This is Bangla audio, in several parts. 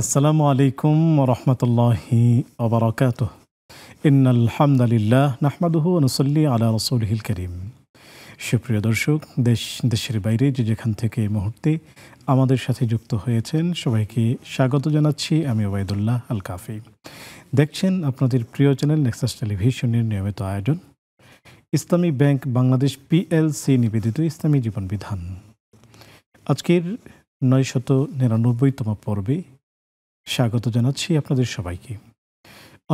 আসসালামু আলাইকুম ওয়া রাহমাতুল্লাহি ওয়া বারাকাতুহু। ইন্নাল হামদালিল্লাহ নাহমাদুহু ওয়া নুসাল্লি আলা রাসূলিহিল কারীম। সুপ্রিয় দর্শক, দেশের বাইরে যে যেখান থেকে এই মুহূর্তে আমাদের সাথে যুক্ত হয়েছেন সবাইকে স্বাগত জানাচ্ছি। আমি ওবায়দুল্লাহ আল কাফি। দেখছেন আপনাদের প্রিয় চ্যানেল নেক্সাস টেলিভিশনের নিয়মিত আয়োজন ইসলামী ব্যাংক বাংলাদেশ পিএলসি নিবেদিত ইসলামী জীবন বিধান। আজকের 999তম পর্বে স্বাগত জানাচ্ছি আপনাদের সবাইকে।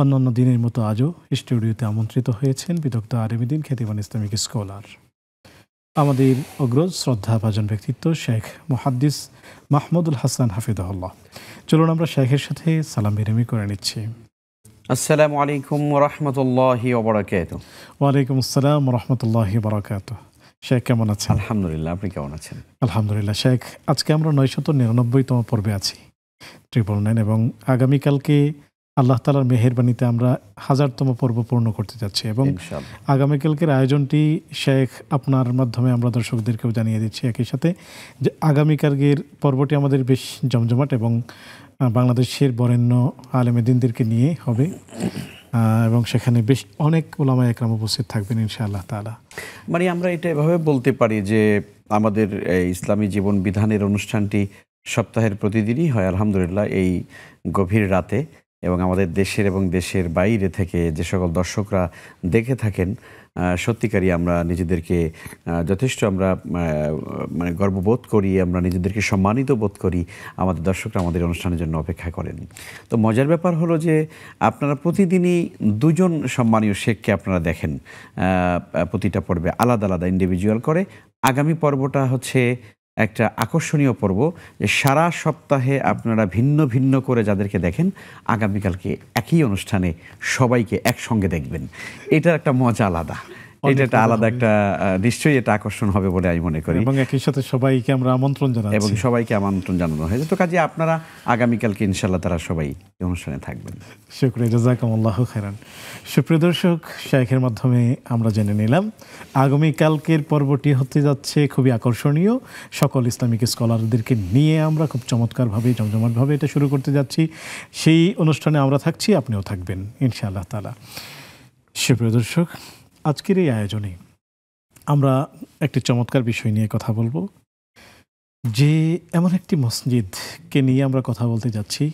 অন্যান্য দিনের মতো আজও স্টুডিওতে আমন্ত্রিত হয়েছেন বিদগ্ধ আলেমদ্বীন খ্যাতিমান ইসলামিক স্কলার, আমাদের অগ্রজ শ্রদ্ধাভাজন ব্যক্তিত্ব শেখ মুহাদ্দিস মাহমুদুল হাসান হাফিজাহুল্লাহ। চলুন আমরা শেখের সাথে সালাম বিনিময় করে নিচ্ছি। আসসালামু আলাইকুম ওয়া রাহমাতুল্লাহি ওয়া বারাকাতুহু। ওয়ালাইকুম আসসালাম ওয়া রাহমাতুল্লাহি ওয়া বারাকাতুহু। শেখ কেমন আছেন? আলহামদুলিল্লাহ, আপনি কেমন আছেন? আলহামদুলিল্লাহ শেখ, আজকে আমরা 999তম পর্বে আছি 999, এবং আগামীকালকে আল্লাহ তাআলার মেহেরবানিতে আমরা 1000তম পর্ব পূর্ণ করতে যাচ্ছি। এবং আগামীকালকের আয়োজনটি শেখ আপনার মাধ্যমে আমরা দর্শকদেরকেও জানিয়ে দিচ্ছি একই সাথে যে আগামীকালকের পর্বটি আমাদের বেশ জমজমাট এবং বাংলাদেশের বরেণ্য আলেমদ্বীনদেরকে নিয়ে হবে, এবং সেখানে বেশ অনেক উলামায়ে একরাম উপস্থিত থাকবেন ইনশাআল্লাহ তাআলা। মানে আমরা এটা এভাবে বলতে পারি যে আমাদের ইসলামী জীবন বিধানের অনুষ্ঠানটি সপ্তাহের প্রতিদিনই হয় আলহামদুলিল্লাহ এই গভীর রাতে, এবং আমাদের দেশের এবং দেশের বাইরে থেকে যে সকল দর্শকরা দেখে থাকেন সত্যিকারই আমরা নিজেদেরকে যথেষ্ট আমরা মানে গর্ববোধ করি, আমরা নিজেদেরকে সম্মানিত বোধ করি। আমাদের দর্শকরা আমাদের অনুষ্ঠানের জন্য অপেক্ষা করেন। তো মজার ব্যাপার হলো যে আপনারা প্রতিদিনই দুজন সম্মানীয় শেখকে আপনারা দেখেন, প্রতিটা পর্বে আলাদা আলাদা ইন্ডিভিজুয়াল করে। আগামী পর্বটা হচ্ছে একটা আকর্ষণীয় পর্ব, যে সারা সপ্তাহে আপনারা ভিন্ন ভিন্ন করে যাদেরকে দেখেন আগামীকালকে একই অনুষ্ঠানে সবাইকে একসঙ্গে দেখবেন। এটার একটা মজা আলাদা, এটা একটা আলাদা একটা নিশ্চয়ই এটা আকর্ষণ হবে বলে আমি মনে করি। এবং একই সাথে সবাইকে আমরা আমন্ত্রণ জানাচ্ছি, এবং সবাইকে আমন্ত্রণ জানানো হয়েছে। তো কাজে আপনারা আগামীকালকে ইনশাআল্লাহ তারা সবাই এই অনুষ্ঠানে থাকবেন। শুকরিয়া, জাযাকুমুল্লাহু খাইরান। সুপ্রিয় দর্শক, শাইখের মাধ্যমে আমরা জেনে নিলাম আগামীকালকের পর্বটি হতে যাচ্ছে খুবই আকর্ষণীয়। সকল ইসলামিক স্কলারদেরকে নিয়ে আমরা খুব চমৎকারভাবে জমজমাটভাবে এটা শুরু করতে যাচ্ছি। সেই অনুষ্ঠানে আমরা থাকছি, আপনিও থাকবেন ইনশাআল্লাহ তাআলা। সুপ্রিয় দর্শক, আজকের এই আয়োজনে আমরা একটি চমৎকার বিষয় নিয়ে কথা বলবো, যে এমন একটি মসজিদকে নিয়ে আমরা কথা বলতে যাচ্ছি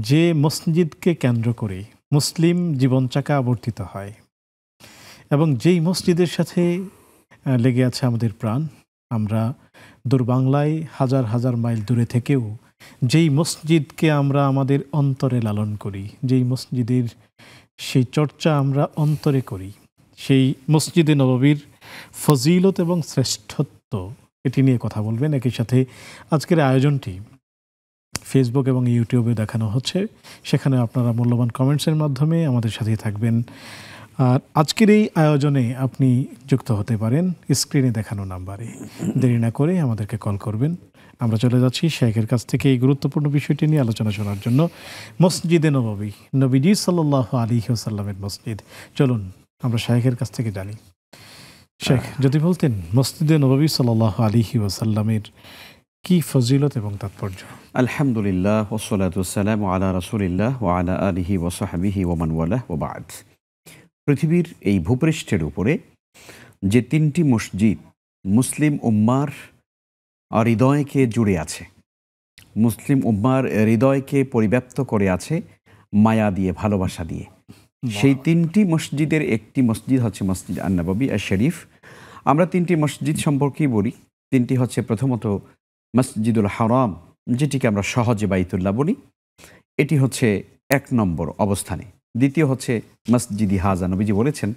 যে মসজিদকে কেন্দ্র করে মুসলিম জীবনচাকা আবর্তিত হয়, এবং যেই মসজিদের সাথে লেগে আছে আমাদের প্রাণ। আমরা দূরবাংলায় হাজার হাজার মাইল দূরে থেকেও যেই মসজিদকে আমরা আমাদের অন্তরে লালন করি, যেই মসজিদের সেই চর্চা আমরা অন্তরে করি, সেই মসজিদে নববীর ফজিলত এবং শ্রেষ্ঠত্ব, এটি নিয়ে কথা বলবেন। একই সাথে আজকের আয়োজনটি ফেসবুক এবং ইউটিউবে দেখানো হচ্ছে, সেখানে আপনারা মূল্যবান কমেন্টসের মাধ্যমে আমাদের সাথে থাকবেন। আর আজকের এই আয়োজনে আপনি যুক্ত হতে পারেন স্ক্রিনে দেখানো নাম্বারে। দেরি না করে আমাদেরকে কল করবেন। আমরা চলে যাচ্ছি শেখের কাছ থেকে এই গুরুত্বপূর্ণ বিষয়টি নিয়ে আলোচনা শোনার জন্য। মসজিদে নববী, নবীজি সাল্লাল্লাহু আলাইহি ওয়াসাল্লামের মসজিদ। চলুন আমরা শেখের কাছ থেকে জানি। শেখ, যদি বলতেন মসজিদে নববী সাল্লাল্লাহু আলাইহি ওয়াসাল্লামের কি ফজিলত এবং তাৎপর্য? আলহামদুলিল্লাহ ওয়াসসালাতু ওয়াসসালামু আলা রাসূলিল্লাহ ওয়া আলা আলিহি ওয়া সাহবিহি ওয়া মান ওয়ালাহ ওয়া বা'দ। পৃথিবীর এই ভূপৃষ্ঠের উপরে যে তিনটি মসজিদ মুসলিম উম্মার হৃদয়কে জুড়ে আছে, মুসলিম উম্মার হৃদয়কে পরিব্যাপ্ত করে আছে মায়া দিয়ে, ভালোবাসা দিয়ে, সেই তিনটি মসজিদের একটি মসজিদ হচ্ছে মসজিদ আন-নববী আশ-শরীফ। আমরা তিনটি মসজিদ সম্পর্কেই বলি। তিনটি হচ্ছে প্রথমত মসজিদুল হারাম, যেটিকে আমরা সহজে বাইতুল্লাহ বলি, এটি হচ্ছে 1 নম্বর অবস্থানে। দ্বিতীয় হচ্ছে মসজিদি হাজা, নবীজি বলেছেন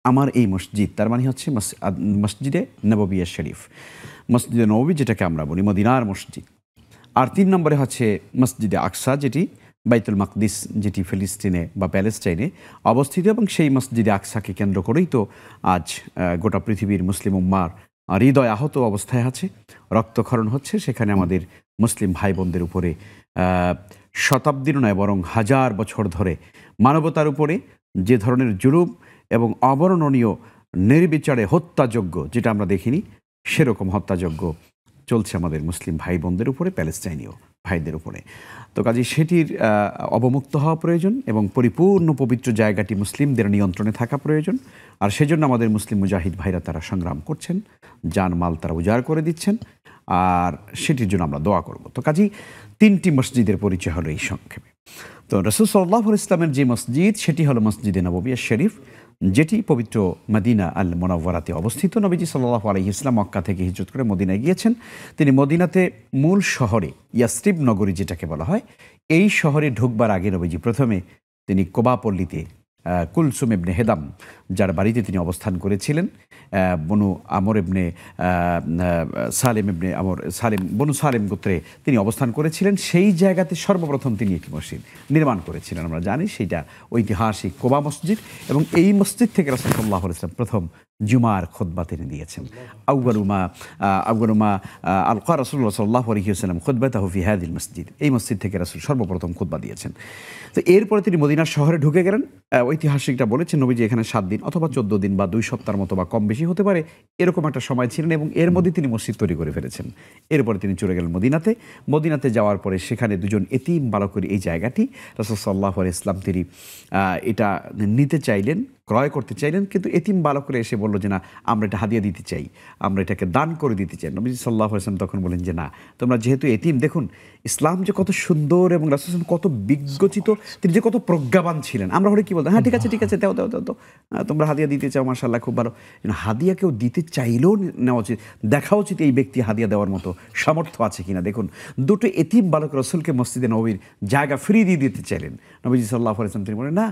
আমার এই মসজিদ, তার মানে হচ্ছে মসজিদে নববী আশ-শরীফ, মসজিদে নববী যেটাকে আমরা বলি মদিনার মসজিদ। আর 3 নম্বরে হচ্ছে মসজিদে আকসা, যেটি বাইতুল মাকদিস, যেটি ফিলিস্তিনে বা প্যালেস্টাইনে অবস্থিত, এবং সেই মসজিদে আকসাকে কেন্দ্র করেই তো আজ গোটা পৃথিবীর মুসলিম উম্মার হৃদয় আহত অবস্থায় আছে, রক্তক্ষরণ হচ্ছে। সেখানে আমাদের মুসলিম ভাই বোনদের উপরে শতাব্দীর নয় বরং 1000 বছর ধরে মানবতার উপরে যে ধরনের জুলুম এবং অবর্ণনীয় নির্বিচারে হত্যাযজ্ঞ, যেটা আমরা দেখিনি, সেরকম হত্যাযজ্ঞ চলছে আমাদের মুসলিম ভাই বোনদের উপরে প্যালেস্টাইনেও। ভাইদের উপরে। তো কাজে সেটির অবমুক্ত হওয়া প্রয়োজন এবং পরিপূর্ণ পবিত্র জায়গাটি মুসলিমদের নিয়ন্ত্রণে থাকা প্রয়োজন। আর সেজন্য আমাদের মুসলিম মুজাহিদ ভাইরা তারা সংগ্রাম করছেন, জান মাল তারা উজাড় করে দিচ্ছেন, আর সেটির জন্য আমরা দোয়া করব। তো কাজেই 3টি মসজিদের পরিচয় হলো এই সংক্ষেপে। তো রাসূল সাল্লাল্লাহু আলাইহি ওয়াসাল্লামের যে মসজিদ সেটি হলো মসজিদে নববী শরীফ, যেটি পবিত্র মদিনা আল মুনাওয়ারাতে অবস্থিত। নবীজি সাল্লাল্লাহু আলাইহি ওয়াসাল্লাম মক্কা থেকে হিজরত করে মদিনায় গিয়েছেন। তিনি মদিনাতে মূল শহরে ইয়াসরিব নগরী যেটাকে বলা হয়, এই শহরে ঢুকবার আগে নবীজি প্রথমে তিনি কোবা পল্লীতে কুলসুম ইবনে হেদাম, যার বাড়িতে তিনি অবস্থান করেছিলেন, বনু আমর ইবনে সালেম ইবনে আমর সালেম বনু সালেম গোত্রে তিনি অবস্থান করেছিলেন। সেই জায়গাতে সর্বপ্রথম তিনি একটি মসজিদ নির্মাণ করেছিলেন। আমরা জানি সেইটা ঐতিহাসিক কোবা মসজিদ, এবং এই মসজিদ থেকে রাসূল সাল্লাল্লাহু আলাইহি ওয়াসাল্লাম প্রথম জুমার খুতবা তিনি দিয়েছেন। আউয়ালুমা আলকা রাসূলুল্লাহ সাল্লাল্লাহু আলাইহি ওয়াসাল্লাম খুতবাতাহু ফি হাযিল মসজিদ, এই মসজিদ থেকে রাসূল সর্বপ্রথম খুতবা দিয়েছেন। তো এরপরে তিনি মদিনার শহরে ঢুকে গেলেন। ঐতিহাসিকরা বলেছেন নবীজি এখানে 7 দিন অথবা 14 দিন বা 2 সপ্তাহের মতো বা কম বেশি হতে পারে, এরকম একটা সময় ছিলেন, এবং এর মধ্যে তিনি মসজিদ তৈরি করে ফেলেছেন। এরপরে তিনি চলে গেলেন মদিনাতে যাওয়ার পরে সেখানে দুজন এতিম বালকের এই জায়গাটি রাসূল সাল্লাল্লাহু আলাইহি ওয়াসাল্লাম তিনি এটা নিতে চাইলেন, ক্রয় করতে চাইলেন, কিন্তু এতিম বালকরা এসে বলল যে না, আমরা এটা হাদিয়া দিতে চাই, আমরা এটাকে দান করে দিতে চাই। নবী সাল্লাল্লাহু আলাইহি ওয়াসাল্লাম তখন বলেন যে না, তোমরা যেহেতু এতিম, দেখুন ইসলাম যে কত সুন্দর এবং রাসূল সাল্লাল্লাহু আলাইহি ওয়াসাল্লাম কত বিজ্ঞচিত, তিনি যে কত প্রজ্ঞাবান ছিলেন। আমরা হলে কি বলতাম, হ্যাঁ ঠিক আছে দাও, তোমরা হাদিয়া দিতে চাও, মাশাআল্লাহ খুব ভালো। হাদিয়া কেউ দিতে চাইলেও নেওয়া উচিত, দেখা উচিত এই ব্যক্তি হাদিয়া দেওয়ার মতো সামর্থ্য আছে কিনা। দেখুন, দুটো এতিম বালক রাসূলকে মসজিদে নববীর জায়গা ফ্রি দিয়ে দিতে চাইলেন। নবীজি সাল্লাল্লাহু আলাইহি ওয়াসাল্লাম তিনি বলেন না,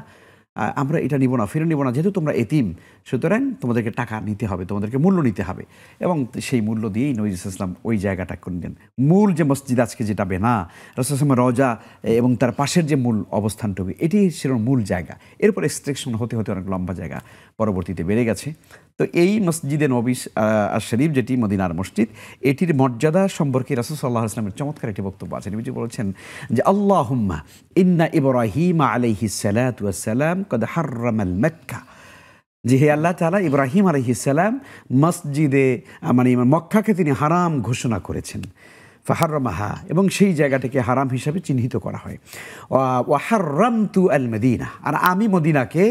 আমরা এটা নিব না, ফিরে নিব না, যেহেতু তোমরা এতিম, সুতরাং তোমাদেরকে টাকা নিতে হবে, তোমাদেরকে মূল্য নিতে হবে। এবং সেই মূল্য দিয়েই নবী সাল্লাল্লাহু আলাইহি ওয়াসাল্লাম ওই জায়গাটা করে দেন। মূল যে মসজিদ আজকে যেটা বেনা, রাসূল সাল্লাল্লাহু আলাইহি ওয়াসাল্লামের রওজা এবং তার পাশের যে মূল অবস্থানটুকু, এটি ছিল মূল জায়গা। এরপর এক্সট্রাকশন হতে হতে অনেক লম্বা জায়গা পরবর্তীতে বেড়ে গেছে। তো এই মসজিদে নবী শরীফ, যেটি মদিনার মসজিদ, এটির মর্যাদা সম্পর্কে রাসূল সাল্লাল্লাহু আলাইহি ওয়াসাল্লামের চমৎকার একটি বক্তব্য আছে। নবীজি বলেছেন যে আল্লাহুম্মা ইন্না ইব্রাহিম আলাইহিস সালাতু ওয়াস সালাম কদ হাররামাল মক্কা, যে হে আল্লাহ তাআলা, ইব্রাহিম আলাইহিস সালাম মসজিদে মক্কাকে তিনি হারাম ঘোষণা করেছেন। ফাহাররামাহা, এবং সেই জায়গাটাকে হারাম হিসাবে চিহ্নিত করা হয়। ওয়া হাররামতু আল মদিনা, আর আমি মদিনাকে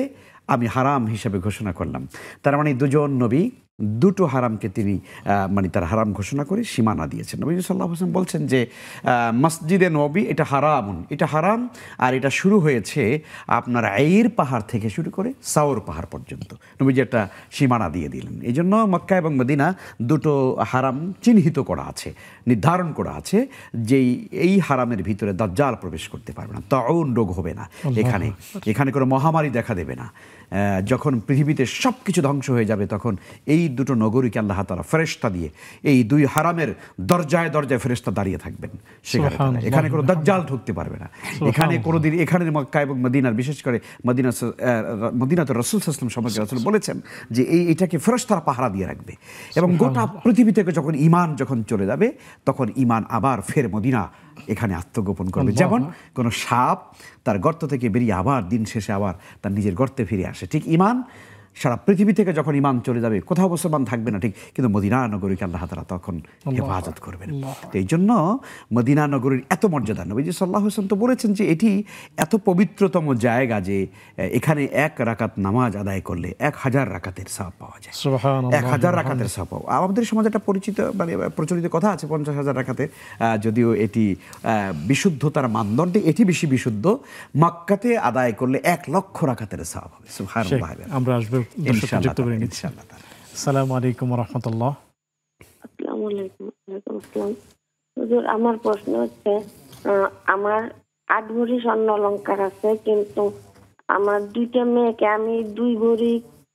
আমি হারাম হিসাবে ঘোষণা করলাম। তার মানে দুজন নবী দুটো হারামকে তিনি তার হারাম ঘোষণা করে সীমানা দিয়েছেন। নবী সাল্লাল্লাহু আলাইহি ওয়াসাল্লাম বলছেন যে মসজিদে নবী এটা হারাম, এটা হারাম, আর এটা শুরু হয়েছে আপনার আইর পাহাড় থেকে শুরু করে সাওর পাহাড় পর্যন্ত। নবীজি একটা সীমানা দিয়ে দিলেন। এই জন্য মক্কা এবং মদিনা দুটো হারাম চিহ্নিত করা আছে, নির্ধারণ করা আছে, যে এই হারামের ভিতরে দাজ্জাল প্রবেশ করতে পারবে না, তাউন রোগ হবে না, এখানে কোনো মহামারী দেখা দেবে না। যখন পৃথিবীতে সব কিছু ধ্বংস হয়ে যাবে, তখন এই দুটো নগরীকে আল্লাহ তাআলা ফেরেশতা দিয়ে এই দুই হারামের দরজায় দরজায় ফেরেশতা দাঁড়িয়ে থাকবেন। সেখানে এখানে কোনো দাজ্জাল ঢুকতে পারবে না। এখানে কোনোদিন, এখানে মক্কা এবং মদিনার, বিশেষ করে মদিনাতে রাসূল সাল্লাল্লাহু আলাইহি ওয়াসাল্লাম সম্পর্কে রাসূল বলেছেন যে এইটাকে ফেরেশতারা পাহারা দিয়ে রাখবে, এবং গোটা পৃথিবী থেকে যখন ঈমান চলে যাবে, তখন ঈমান আবার ফের মদিনা এখানে আত্মগোপন করবে। যেমন কোনো সাপ তার গর্ত থেকে বেরিয়ে আবার দিন শেষে আবার তার নিজের গর্তে ফিরে আসে, ঠিক ঈমান সারা পৃথিবী থেকে যখন ঈমান চলে যাবে, কোথাও মুসলমান থাকবে না, ঠিক, কিন্তু মদিনা নগরীকে আল্লাহ তাআলা তখন হেফাজত করবেন। তো এই জন্য মদিনা নগরীর এত মর্যাদা। নবীজি সাল্লাল্লাহু আলাইহি ওয়াসাল্লাম তো বলেছেন যে এটি এত পবিত্রতম জায়গা যে এখানে 1 রাকাত নামাজ আদায় করলে 1000 রাকাতের সওয়াব পাওয়া যায়। 1000 রাকাতের সওয়াব পাওয়া। আমাদের সমাজে একটা প্রচলিত কথা আছে 50,000 রাকাতের, যদিও এটি বিশুদ্ধতার মানদণ্ডে এটি বেশি বিশুদ্ধ। মক্কাতে আদায় করলে 1,00,000 রাকাতের সওয়াব হবে। সুবহানাল্লাহ। আমরা আসবো আসসালামু আলাইকুম ওয়া রাহমাতুল্লাহ। আসসালামু আলাইকুম। ওয়ালাইকুম আসসালাম। হুজুর, আমার প্রশ্ন হচ্ছে, আমার 8 ভরি স্বর্ণ অলংকার আছে, কিন্তু আমার 2টা মেয়েকে আমি 2 ভরি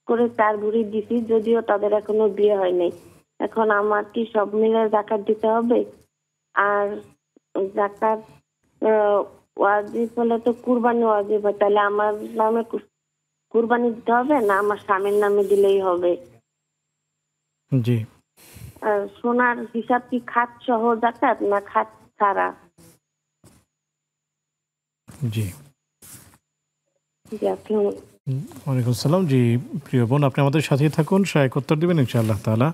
করে 4 ভরি দিছি, যদিও তাদের এখনো বিয়ে হয় নাই। এখন আমার কি সব মিলে যাকাত দিতে হবে? আর যাকাত ওয়াজিব হলে তো কুরবানি ওয়াজিব হয়, তাহলে আমার নামে কুরবানি দিতে হবে না আমার স্বামীর নামে দিলেই হবে? জি। সোনার হিসাব কি খাত সহ যাকাত না খাত ছাড়া? জি। ওয়ালাইকুম আসসালাম। জি প্রিয় বোন, আপনি আমাদের সাথেই থাকুন, সহায়ক উত্তর দিবেন ইনশাআল্লাহ তাআলা।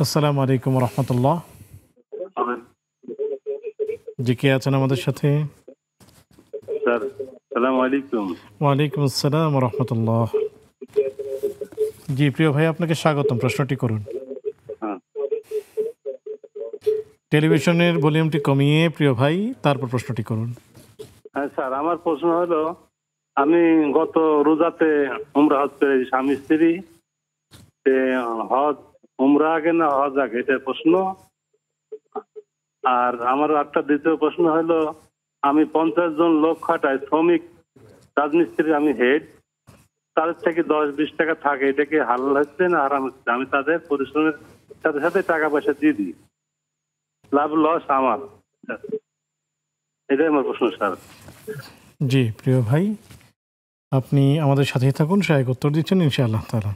আসসালামু আলাইকুম ওয়া রাহমাতুল্লাহ। জি, কে আছেন আমাদের সাথে? স্যার সালাম আলাইকুম। ওয়ালাইকুম আসসালাম ওয়া রাহমাতুল্লাহ। জি প্রিয় ভাই, আপনাকে স্বাগতম। প্রশ্নটি করুন। হ্যাঁ টেলিভিশনের ভলিউমটি কমিয়ে প্রিয় ভাই তারপর প্রশ্নটি করুন। হ্যাঁ স্যার, আমার প্রশ্ন হলো, আমি গত রোজাতে উমরা হজ করে স্বামী স্ত্রী, হজ উমরা আগে না হজ আগে, এটা প্রশ্ন। আর আমার একটা দ্বিতীয় প্রশ্ন হলো, আমি 50 জন লোক খাটাই, শ্রমিক রাজমিস্ত্রি, আমি হেড, তাদের থেকে 10-20 টাকা থাকে, এটা কি হালাল হচ্ছে না হারাম হচ্ছে? আমি তাদের পরিশ্রমের সাথে সাথে টাকা পয়সা দিয়ে দিই, লাভ লস আমার, এটাই আমার প্রশ্ন স্যার। জি প্রিয় ভাই, আপনি আমাদের সাথেই থাকুন, শেখ উত্তর দিচ্ছেন ইনশাআল্লাহ তাআলা।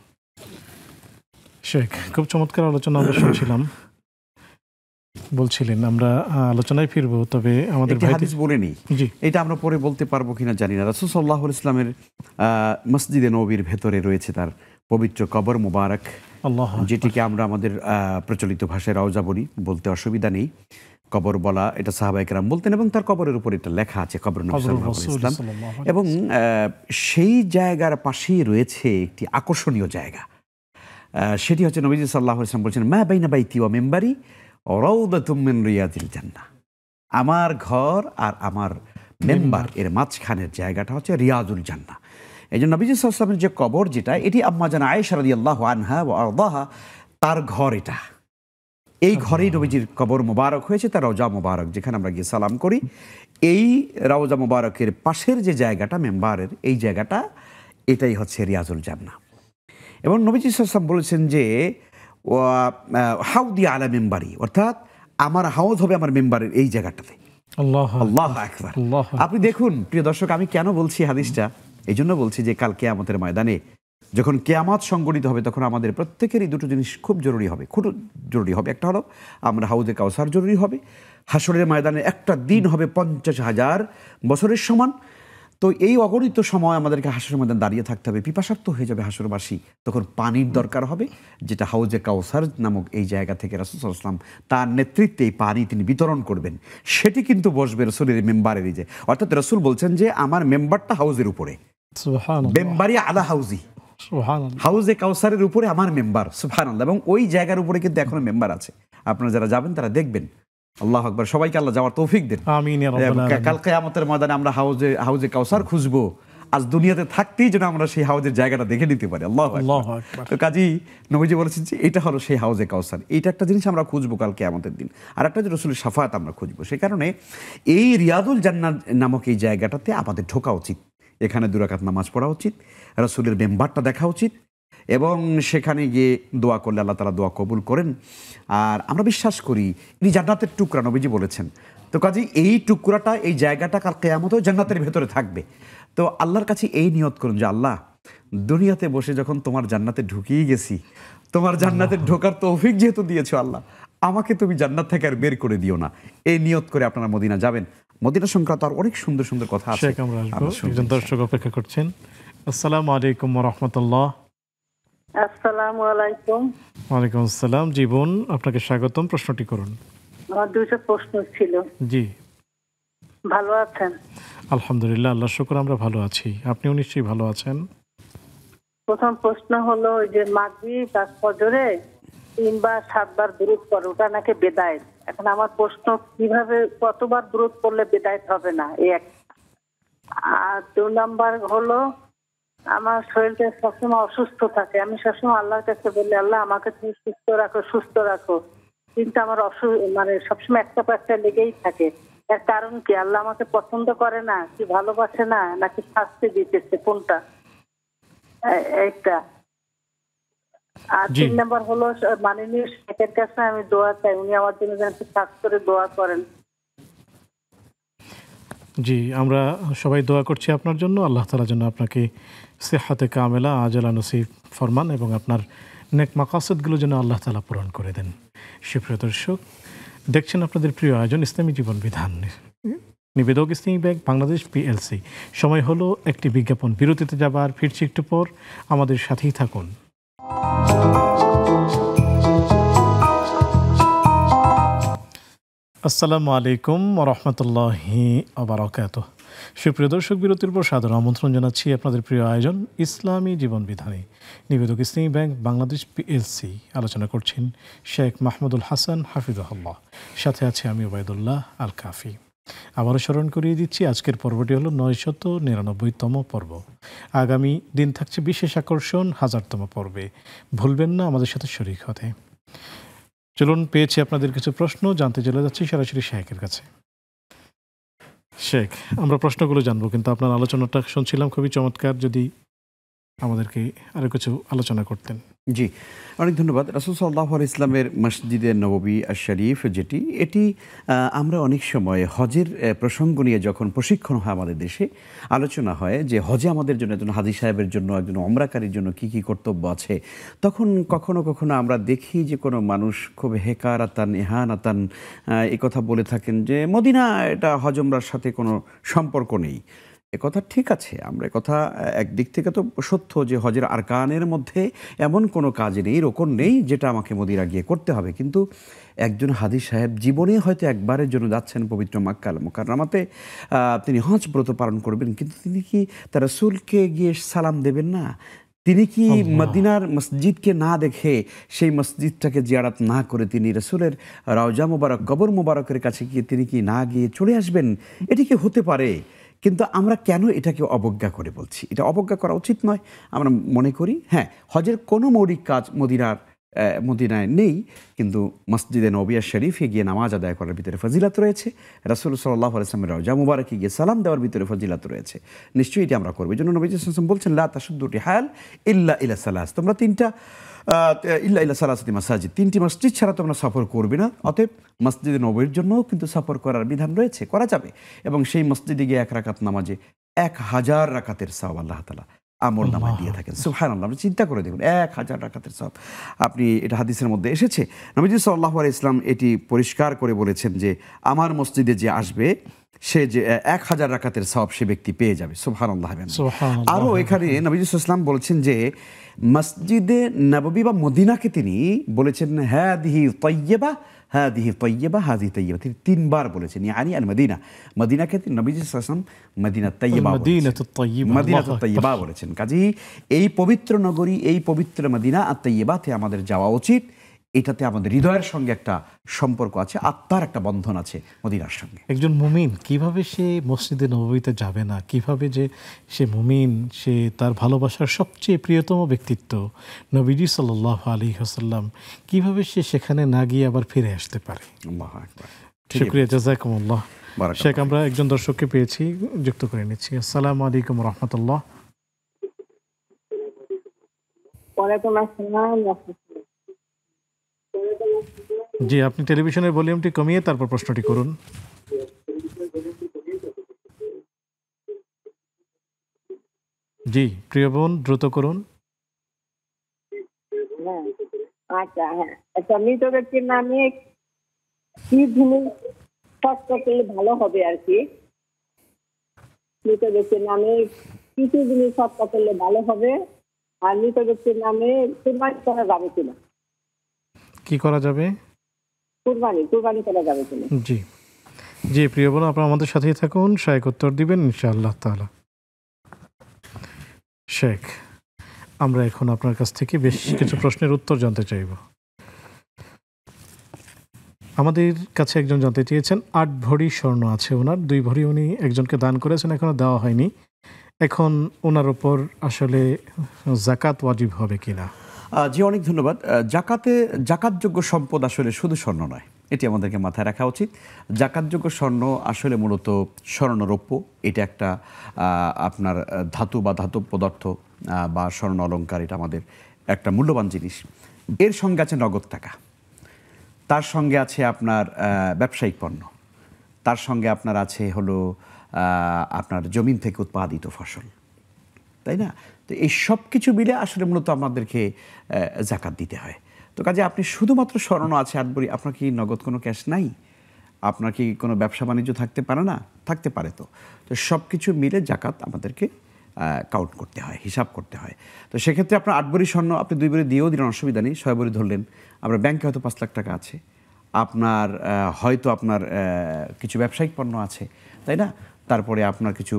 শেখ, খুব চমৎকার আলোচনা আমরা শুনছিলাম। বলছিলেন আমরা আলোচনায় ফিরবো, তবে আমাদের একটি ভাই হাদিস বলে নেই, জি এটা আমরা পরে বলতে পারবো কিনা জানি না। রাসূল সাল্লাল্লাহু আলাইহি ইসলামের মসজিদে নববীর ভেতরে রয়েছে তার পবিত্র কবর মুবারক, আল্লাহ, যেটিকে আমরা আমাদের প্রচলিত ভাষায় রওজা বলি, বলতে অসুবিধা নেই। কবর বলা এটা সাহাবায়ে কেরাম বলতেন, এবং তার কবরের উপর এটা লেখা আছে, কবর নবী সাল্লাল্লাহু আলাইহি ওয়াসাল্লাম। এবং সেই জায়গার পাশেই রয়েছে একটি আকর্ষণীয় জায়গা, সেটি হচ্ছে নবীজি সাল্লাল্লাহু আলাইহি ওয়াসাল্লাম বলছেন, মা বাইনা বাইতি ওয়া মিম্বারি রাউদাতুম মিন রিয়াদিল জান্নাহ। আমার ঘর আর আমার মেম্বার এর মাঝখানের জায়গাটা হচ্ছে রিয়াজুল জান্নাহ। এই জন্য নবীজি সাল্লাল্লাহু আলাইহি ওয়াসাল্লামের যে কবর, যেটা এটি আম্মা জান আয়েশা রাদিয়াল্লাহু আনহা ওয়া আরদাহা, তার ঘর এটা। এই ঘরেই নবীজির কবর মোবারক হয়েছে, তার রওজা মোবারক, যেখানে আমরা গিয়ে সালাম করি। এই রওজা মোবারকের পাশের যে জায়গাটা মেম্বারের, এই জায়গাটা, এটাই হচ্ছে রিয়াজুল জান্নাহ। এবং নবীজি সাল্লাল্লাহু আলাইহি ওয়াসাল্লাম বলেছেন যে হাউদি আলা মেম্বারি, অর্থাৎ আমার হাউজ হবে আমার মেম্বারের এই জায়গাটাতে। আল্লাহ আল্লাহু আকবার। আপনি দেখুন প্রিয় দর্শক, আমি কেন বলছি হাদিসটা, এই জন্য বলছি যে কাল কিয়ামতের ময়দানে যখন কিয়ামত সংগঠিত হবে, তখন আমাদের প্রত্যেকেরই দুটো জিনিস খুব জরুরি হবে, খুব জরুরি হবে। একটা হলো আমরা হাউজে কাউসার জরুরি হবে, হাসরের ময়দানে একটা দিন হবে 50,000 বছরের সমান। তো এই অগণিত সময় আমাদেরকে হাসরের ময়দানে দাঁড়িয়ে থাকতে হবে, পিপাসার্ত হয়ে যাবে হাসরবাসী, তখন পানির দরকার হবে, যেটা হাউজে কাউসার নামক এই জায়গা থেকে রাসূল সাল্লাল্লাহু আলাইহি ওয়াসাল্লাম তার নেতৃত্বে এই পানি তিনি বিতরণ করবেন। সেটি কিন্তু বসবে রাসূলের মেম্বারেরই, যে অর্থাৎ রাসূল বলছেন যে আমার মেম্বারটা হাউজের উপরে, সুবহানাল্লাহ, মেম্বারি আলা হাউজি, সুবহানাল্লাহ, হাউজে কাউসারের উপরে আমার মেম্বার, সুবহানাল্লাহ। এবং ওই জায়গার উপরে কিন্তু এখনো মেম্বার আছে, আপনারা যারা যাবেন তারা দেখবেন। আল্লাহু আকবার, সবাইকে আল্লাহ যাওয়ার তৌফিক দেন। আমিন ইয়া রাব্বাল আলামিন। কাল কিয়ামতের ময়দানে আমরা হাউজে কাউসার খুঁজবো, আজ দুনিয়াতে থাকতেই যেন আমরা সেই হাউজের জায়গাটা দেখে নিতে পারি। আল্লাহু আকবার। তো কাজী নবীজি বলেছেন যে এটা হলো সেই হাউজে কাউসার, এইটা একটা জিনিস আমরা খুঁজবো কাল কিয়ামতের দিন। আর একটা যে রাসূলের শাফাআত আমরা খুঁজবো। সেই কারণে এই রিয়াদুল জান্নাহ নামক এই জায়গাটাতে আমাদের ঢোকা উচিত, এখানে 2 রাকাত নামাজ পড়া উচিত, রাসূলের মেম্বারটা দেখা উচিত, এবং সেখানে গিয়ে দোয়া করলে আল্লাহ তাআলা দোয়া কবুল করেন। আর আমরা বিশ্বাস করি এই জান্নাতের টুকরা, নবীজি বলেছেন। তো কাজে এই টুকরাটা, এই জায়গাটা কাল কিয়ামতেও জান্নাতের ভেতরে থাকবে। তো আল্লাহর কাছে এই নিয়ত করুন যে আল্লাহ, দুনিয়াতে বসে যখন তোমার জান্নাতে ঢুকিয়ে গেছি, তোমার জান্নাতে ঢোকার তৌফিক যেহেতু দিয়েছো আল্লাহ, আমাকে তুমি জান্নাত থেকে আর বের করে দিও না। এই নিয়ত করে আপনারা মদিনা যাবেন। মদিনা সংক্রান্ত আর অনেক সুন্দর সুন্দর কথা আছে। আমরা আসবো, একজন দর্শক অপেক্ষা করছেন। আসসালামু আলাইকুম ওয়া রাহমাতুল্লাহ। আসসালামু আলাইকুম। ওয়ালাইকুম আসসালাম। জি বোন, আপনাকে স্বাগতম। প্রশ্নটি করুন। আমার 2টা প্রশ্ন ছিল। জি, ভালো আছেন? আলহামদুলিল্লাহ, আল্লাহর শুকর, আমরা ভালো আছি। আপনিও নিশ্চয়ই ভালো আছেন। প্রথম প্রশ্ন হলো, ওই যে মাগরিব আর ফজরে 3 বা 7 বার দুরূদ পড়ে, ওটা নাকি বেদায়েত। এখন আমার প্রশ্ন, কিভাবে কতবার দুরূদ পড়লে বেদায়েত হবে না? এই এক। আর 2 নাম্বার হলো, আমার শরীরটা সবসময় অসুস্থ থাকে, আমি সবসময় আল্লাহর কাছে বলি, আল্লাহ আমাকে তুমি সুস্থ রাখো, সুস্থ রাখো, কিন্তু আমার মানে সবসময় একটা পাশটা লেগেই থাকে। এর কারণ কি? আল্লাহ আমাকে পছন্দ করে না, কি ভালোবাসে না, নাকি শাস্তি দিতেছে, কোনটা? এইটা। আর 3 নাম্বার হলো, মাননীয় শেখের কাছে আমি দোয়া চাই, উনি আমার জন্য যেন একটু খাস করে দোয়া করেন। জি, আমরা সবাই দোয়া করছি আপনার জন্য। আল্লাহ তাআলা যেন আপনাকে সিহহাতে কামেলা আজলা নসিব ফরমান, এবং আপনার নেক মাকাসিদগুলো যেন আল্লাহ তাআলা পূরণ করে দেন। সুপ্রিয় দর্শক, দেখছেন আপনাদের প্রিয় আয়োজন ইসলামী জীবন বিধান, নিবেদক ইসলামী ব্যাংক বাংলাদেশ পিএলসি। সময় হলো একটি বিজ্ঞাপন বিরতিতে যাবার, ফিরছি একটু পর, আমাদের সাথেই থাকুন। আসসালামু আলাইকুম রহমতুল্লাহি আবরাকাতুহ। সুপ্রিয় দর্শক, বিরতির পর সাদর আমন্ত্রণ জানাচ্ছি আপনাদের প্রিয় আয়োজন ইসলামী জীবন বিধানে। নিবেদক ইসলামী ব্যাংক বাংলাদেশ পিএলসি। আলোচনা করছেন শেখ মাহমুদুল হাসান হাফিজাহুল্লাহ, সাথে আছে আমি ওবায়দুল্লাহ আল কাফি। আবারও স্মরণ করিয়ে দিচ্ছি, আজকের পর্বটি হলো 999তম পর্ব। আগামী দিন থাকছে বিশেষ আকর্ষণ 1000তম পর্বে। ভুলবেন না আমাদের সাথে শরীক হতে। চলুন, পেয়েছি আপনাদের কিছু প্রশ্ন, জানতে চলে যাচ্ছি সরাসরি শেখের কাছে। শেখ, আমরা প্রশ্নগুলো জানবো, কিন্তু আপনার আলোচনাটা শুনছিলাম খুবই চমৎকার। যদি আমাদেরকে আরও কিছু আলোচনা করতেন। জি, অনেক ধন্যবাদ। রাসূল সাল্লাল্লাহু আলাইহি ইসলামের মসজিদে নববী শরীফ এটি আমরা অনেক সময় হজের প্রসঙ্গ নিয়ে যখন প্রশিক্ষণ হয় আমাদের দেশে, আলোচনা হয় যে হজে আমাদের জন্য, একজন হাজী সাহেবের জন্য, একজন ওমরাকারীর জন্য কী কী কর্তব্য আছে, তখন কখনো কখনো আমরা দেখি যে কোনো মানুষ খুব হেকারাতান ইহানাতান এই কথা বলে থাকেন যে মদিনা এটা হজ ওমরার সাথে কোনো সম্পর্ক নেই। একথা ঠিক আছে, আমরা একথা একদিক থেকে তো সত্য যে হজের আরকানের মধ্যে এমন কোনো কাজ নেই, রোকন নেই যেটা আমাকে মদিনা গিয়ে করতে হবে। কিন্তু একজন হাজী সাহেব জীবনে হয়তো একবারের জন্য যাচ্ছেন পবিত্র মাক্কা আল মুকাররমাতে, তিনি হজ ব্রত পালন করবেন, কিন্তু তিনি কি তার রাসূলকে গিয়ে সালাম দেবেন না? তিনি কি মদিনার মসজিদকে না দেখে, সেই মসজিদটাকে জিয়ারত না করে তিনি রাসূলের রওজা মুবারক, কবর মুবারকের কাছে গিয়ে তিনি কি না গিয়ে চলে আসবেন? এটি কি হতে পারে? কিন্তু আমরা কেন এটাকে অবজ্ঞা করে বলছি? এটা অবজ্ঞা করা উচিত নয়। আমরা মনে করি হ্যাঁ, হজের কোনো মৌলিক কাজ মদিনায় নেই, কিন্তু মসজিদে নববিয়া শরীফে গিয়ে নামাজ আদায় করার ভিতরে ফজিলত রয়েছে। রাসূল সাল্লাল্লাহু আলাইহি ওয়াসাল্লামের রওজা মুবারকে গিয়ে সালাম দেওয়ার ভিতরে ফজিলত রয়েছে। নিশ্চয়ই এটি আমরা করব। এই জন্য নবী সাল্লাল্লাহু আলাইহি ওয়াসাল্লাম বলছেন, লা তাশুদ্দু রিহাল ইল্লা ইলা সালাস, তোমরা ইল্লা ইলা সালাসাতি মাসাজিদ, 3টি মসজিদ ছাড়া তোমরা সফর করবে না। অতএব মসজিদে নববীর জন্যও কিন্তু সফর করার বিধান রয়েছে, করা যাবে। এবং সেই মসজিদে গিয়ে 1 রাকাত নামাজে 1000 রাকাতের সওয়াব আল্লাহ তাআলা আমল নামায় দিয়ে থাকেন। সুবহানাল্লাহ, আপনি চিন্তা করে দেখুন, 1000 রাকাতের সওয়াব। আপনি এটা হাদিসের মধ্যে এসেছে, নবীজি সাল্লাল্লাহু আলাইহি ইসলাম এটি পরিষ্কার করে বলেছেন যে আমার মসজিদে যে আসবে সে যে 1000 রাকাতের সওয়াব সে ব্যক্তি পেয়ে যাবে। সুবহানাল্লাহ। আরও এখানে নবীজি সাল্লাল্লাহু আলাইহি ওয়াসাল্লাম বলেছেন যে মসজিদে নববী বা মদিনাকে তিনি বলেছেন হাদিহি তাইয়্যিবা, হাদিহি তাইয়্যিবা, হাদিহি তাইয়্যিবা, তিনি 3 বার বলেছেন। ইয়ানি আল মদিনা, মদিনাকে তিনি নবীজি সাল্লাল্লাহু আলাইহি ওয়াসাল্লাম মদিনাত তাইয়্যিবা বলেছেন। কাজেই এই পবিত্র নগরী, এই পবিত্র মদিনা আত তাইয়্যিবাতে আমাদের যাওয়া উচিত। এটাতে আমাদের হৃদয়ের সঙ্গে একটা সম্পর্ক আছে, আত্মার একটা বন্ধন আছে মদিনার সঙ্গে। একজন মুমিন কিভাবে সে মসজিদে নববীতে যাবে না? কিভাবে যে সে মুমিন, সে তার ভালোবাসার সবচেয়ে প্রিয়তম ব্যক্তিত্ব নবীজি সাল্লাল্লাহু আলাইহি ওয়াসাল্লাম, কিভাবে সে সেখানে না গিয়ে আবার ফিরে আসতে পারে? আল্লাহু আকবার। শুকরিয়া, জাযাকুমুল্লাহ। শেখ, আমরা একজন দর্শককে পেয়েছি, যুক্ত করে নিচ্ছি। আসসালামু আলাইকুম রহমতুল্লাহ। ওয়ালাইকুম আসসালাম। জি, আপনি টেলিভিশনের ভলিউমটি কমিয়ে তারপর প্রশ্নটি করুন। জি প্রিয় বোন, দ্রুত করুন। আচ্ছা, হ্যাঁ, আচ্ছা, মৃত ব্যক্তির নামে কি জিনিস সৎকা করলে ভালো হবে আর কি? মৃত ব্যক্তির নামে কি কি জিনিস সৎকা করলে ভালো হবে, আর মৃত ব্যক্তির নামে কুরবানি করা যাবে কিনা? কি করা যাবে? কুরবানি করা যাবে কিনা? জি জি, প্রিয় বোন, আপনারা আমাদের সাথেই থাকুন, শেখ উত্তর দিবেন ইনশাআল্লাহ তাআলা। শেখ, আমরা এখন আপনার কাছ থেকে বেশ কিছু প্রশ্নের উত্তর জানতে চাইব। আমাদের কাছে একজন জানতে চেয়েছেন, 8 ভরি স্বর্ণ আছে ওনার, 2 ভরি উনি একজনকে দান করেছেন, এখনো দেওয়া হয়নি। এখন ওনার উপর আসলে যাকাত ওয়াজিব হবে কিনা? জি, অনেক ধন্যবাদ। জাকাতযোগ্য সম্পদ আসলে শুধু স্বর্ণ নয়, এটি আমাদেরকে মাথায় রাখা উচিত। জাকাতযোগ্য স্বর্ণ আসলে মূলত স্বর্ণরৌপ্য, এটা একটা আপনার ধাতু বা ধাতব পদার্থ বা স্বর্ণ অলংকার, এটা আমাদের একটা মূল্যবান জিনিস। এর সঙ্গে আছে নগদ টাকা, তার সঙ্গে আছে আপনার ব্যবসায়িক পণ্য, তার সঙ্গে আপনার আছে হলো আপনার জমিন থেকে উৎপাদিত ফসল, তাই না? তো এই সব কিছু মিলে আসলে মূলত আমাদেরকে জাকাত দিতে হয়। তো কাজে আপনি শুধুমাত্র স্বর্ণ আছে 8 ভরি, আপনার কি নগদ কোনো ক্যাশ নাই? আপনার কি কোনো ব্যবসা বাণিজ্য থাকতে পারে না? থাকতে পারে। তো সব কিছু মিলে জাকাত আমাদেরকে কাউন্ট করতে হয়, হিসাব করতে হয়। তো সেক্ষেত্রে আপনার 8 ভরি স্বর্ণ আপনি 2 ভরি দিয়েও দিলেন, অসুবিধা নেই। 6 ভরি ধরলেন, আপনার ব্যাংকে হয়তো 5 লাখ টাকা আছে, আপনার হয়তো আপনার কিছু ব্যবসায়িক পণ্য আছে, তাই না? তারপরে আপনার কিছু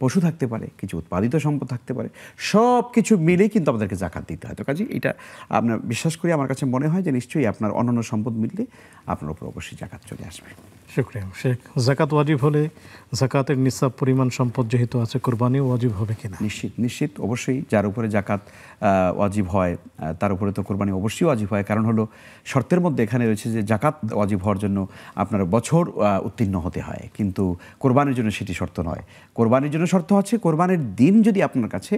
পশু থাকতে পারে, কিছু উৎপাদিত সম্পদ থাকতে পারে, সব কিছু মিলেই কিন্তু আমাদেরকে জাকাত দিতে হয়। তো কাজে এটা আপনার বিশ্বাস করি, আমার কাছে মনে হয় যে নিশ্চয়ই আপনার অন্যান্য সম্পদ মিললে আপনার উপর অবশ্যই জাকাত চলে আসবে। শুকরিয়া শেখ। জাকাত ওয়াজিব হলে জাকাতের নিসাব পরিমাণ সম্পদ যেহেতু আছে, কোরবানিও ওয়াজিব হবে কিনা? নিশ্চিত অবশ্যই যার উপরে জাকাত ওয়াজিব হয় তার উপরে তো কোরবানি অবশ্যই ওয়াজিব হয়। কারণ হলো শর্তের মধ্যে এখানে রয়েছে যে জাকাত ওয়াজিব হওয়ার জন্য আপনার বছর উত্তীর্ণ হতে হয়, কিন্তু কোরবানির জন্য সেটি শর্ত নয়। কোরবানির জন্য শর্ত হচ্ছে কোরবানির দিন যদি আপনার কাছে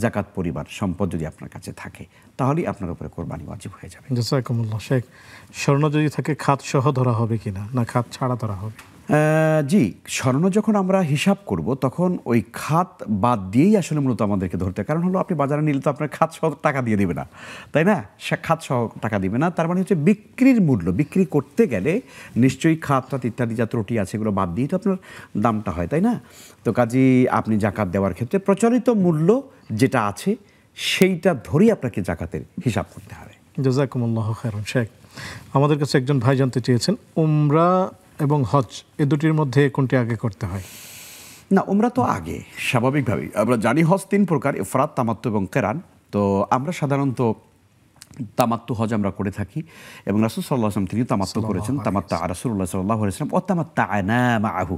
জাকাত পরিমাণ সম্পদ যদি আপনার কাছে থাকে, তাহলেই আপনার উপরে কোরবানি ওয়াজিব হয়ে যাবে। জাযাকুমুল্লাহ। শেখ, স্বর্ণ যদি থাকে খাত সহ ধরা হবে কিনা, না খাত ছাড়া ধরা হবে? জি, স্বর্ণ যখন আমরা হিসাব করব তখন ওই খাত বাদ দিয়েই আসলে মূলত আমাদেরকে ধরতে হয়। কারণ হলো আপনি বাজারে নিলে তো আপনার খাত সহ টাকা দিয়ে দেবে না, তাই না? সে খাত সহ টাকা দিবে না, তার মানে হচ্ছে বিক্রির মূল্য, বিক্রি করতে গেলে নিশ্চয়ই খাত ইত্যাদি যা ত্রুটি আছে এগুলো বাদ দিয়েই তো আপনার দামটা হয়, তাই না? তো কাজেই আপনি জাকাত দেওয়ার ক্ষেত্রে প্রচলিত মূল্য যেটা আছে সেইটা ধরেই আপনাকে জাকাতের হিসাব করতে হবে। জাযাকুমুল্লাহ খায়রান। শেখ, আমাদের কাছে একজন ভাই জানতে চেয়েছেন, উমরা এবং হজ এ দুটির মধ্যে কোনটি আগে করতে হয়? না, উমরা তো আগে, স্বাভাবিকভাবেই। আমরা জানি হজ 3 প্রকার, ইফরাত, তামাত্তু এবং কেরান। তো আমরা সাধারণত তামাত্তু হজ আমরা করে থাকি, এবং রাসূল সাল্লাল্লাহু আলাইহি ওয়াসাল্লাম তিনি তামাত্তু করেছেন। তামাত্তা রাসূলুল্লাহ সাল্লাল্লাহু আলাইহি ওয়াসাল্লাম ওয়া তামাত্তা'না মাআহু।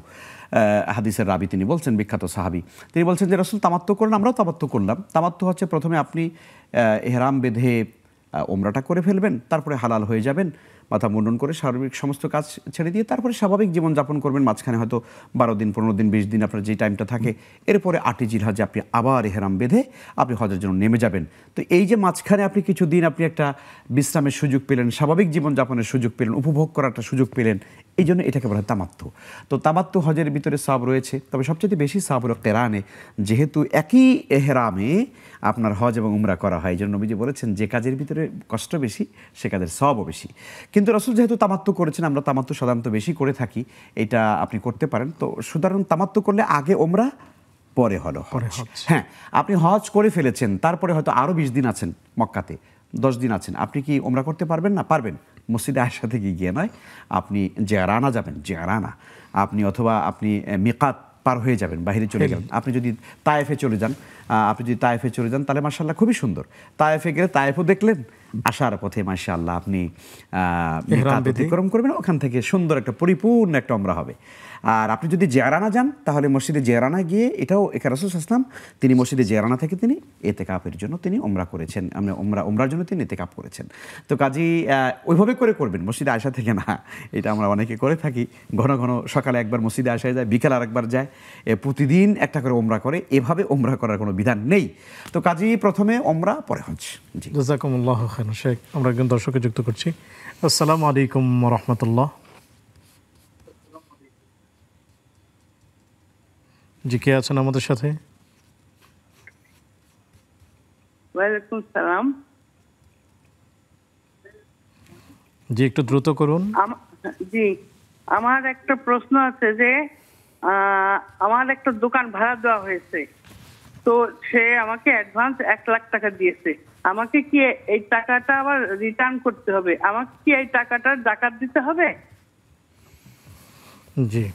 হাদিসের রাবি তিনি বলছেন, বিখ্যাত সাহাবী, তিনি বলছেন যে রাসূল তামাত্তু করলেন, আমরাও তামাত্তু করলাম। তামাত্তু হচ্ছে প্রথমে আপনি ইহরাম বেঁধে ওমরাটা করে ফেলবেন, তারপরে হালাল হয়ে যাবেন, মাথা মুন্ডন করে স্বাভাবিক সমস্ত কাজ ছেড়ে দিয়ে তারপরে স্বাভাবিক জীবনযাপন করবেন। মাঝখানে হয়তো 12 দিন, 15 দিন, 20 দিন আপনার যে টাইমটা থাকে, এরপরে 8ই জিলহজ্জে আপনি আবার ইহরাম বেঁধে আপনি হজের জন্য নেমে যাবেন। তো এই যে মাঝখানে আপনি কিছু দিন আপনি একটা বিশ্রামের সুযোগ পেলেন, স্বাভাবিক জীবনযাপনের সুযোগ পেলেন, উপভোগ করার একটা সুযোগ পেলেন, এই জন্য এটাকে বলা হয় তামাত্তু। তো তামাত্তু হজের ভিতরে সওয়াব রয়েছে, তবে সবচেয়ে বেশি সওয়াব হলো কেরানে, যেহেতু একই এহরামে আপনার হজ এবং উমরা করা হয়। এই জন্য নবীজি বলেছেন যে কাজের ভিতরে কষ্ট বেশি সে কাজের সওয়াবও বেশি। কিন্তু রাসূল যেহেতু তামাত্তু করেছেন, আমরা তামাত্তু সাধারণত বেশি করে থাকি, এটা আপনি করতে পারেন। তো সুতরাং তামাত্তু করলে আগে ওমরা, পরে হলো হজ। হ্যাঁ, আপনি হজ করে ফেলেছেন, তারপরে হয়তো আরও 20 দিন আছেন মক্কাতে, 10 দিন আছেন, আপনি কি ওমরা করতে পারবেন না? পারবেন। মসজিদে আয়েশা থেকে গিয়ে নয়, আপনি জিয়ারানা যাবেন, জিয়ারানা আপনি, অথবা আপনি মিকাত পার হয়ে যাবেন, বাইরে চলে গেলেন। আপনি যদি তায়েফে চলে যান, তাহলে মাশাআল্লাহ খুবই সুন্দর। তায়েফে গেলে তায়েফও দেখলেন, আসার পথে মাশাআল্লাহ আপনি মিকাত অতিক্রম করবেন, ওখান থেকে সুন্দর একটা পরিপূর্ণ একটা ওমরা হবে। আর আপনি যদি জিয়ারানা যান, তাহলে মসজিদে জিয়ারানা গিয়ে, এটাও একা রাসূল সাল্লাল্লাহু আলাইহি ওয়াসাল্লাম তিনি মসজিদে জিয়ারানা থেকে তিনি ইতিকাফের জন্য তিনি ওমরা করেছেন, ওমরার জন্য তিনি ইতিকাফ করেছেন। তো কাজী ওইভাবে করে করবেন, মসজিদে আয়েশা থেকে না। এটা আমরা অনেকে করে থাকি, ঘন ঘন সকালে একবার মসজিদে আয়েশায় যায়, বিকেল আরেকবার যায়, প্রতিদিন একটা করে ওমরা করে। এভাবে ওমরা করার কোনো বিধান নেই। তো কাজী প্রথমে ওমরা, পরে হজ। জি, জাযাকুমুল্লাহ খায়রান। শেখ, আমরা একজন দর্শককে যুক্ত করছি। আসসালামু আলাইকুম ওয়া রাহমাতুল্লাহ। জি, কে আছেন আমাদের সাথে? ওয়ালাইকুম সালাম। জি, একটু দ্রুত করুন। জি, আমার একটা প্রশ্ন আছে যে আমার একটা দোকান ভাড়া দেওয়া হয়েছে, তো সে আমাকে অ্যাডভান্স 1 লাখ টাকা দিয়েছে। আমাকে কি এই টাকাটা আবার রিটার্ন করতে হবে? আমাকে কি এই টাকাটা জাকাত দিতে হবে? জি,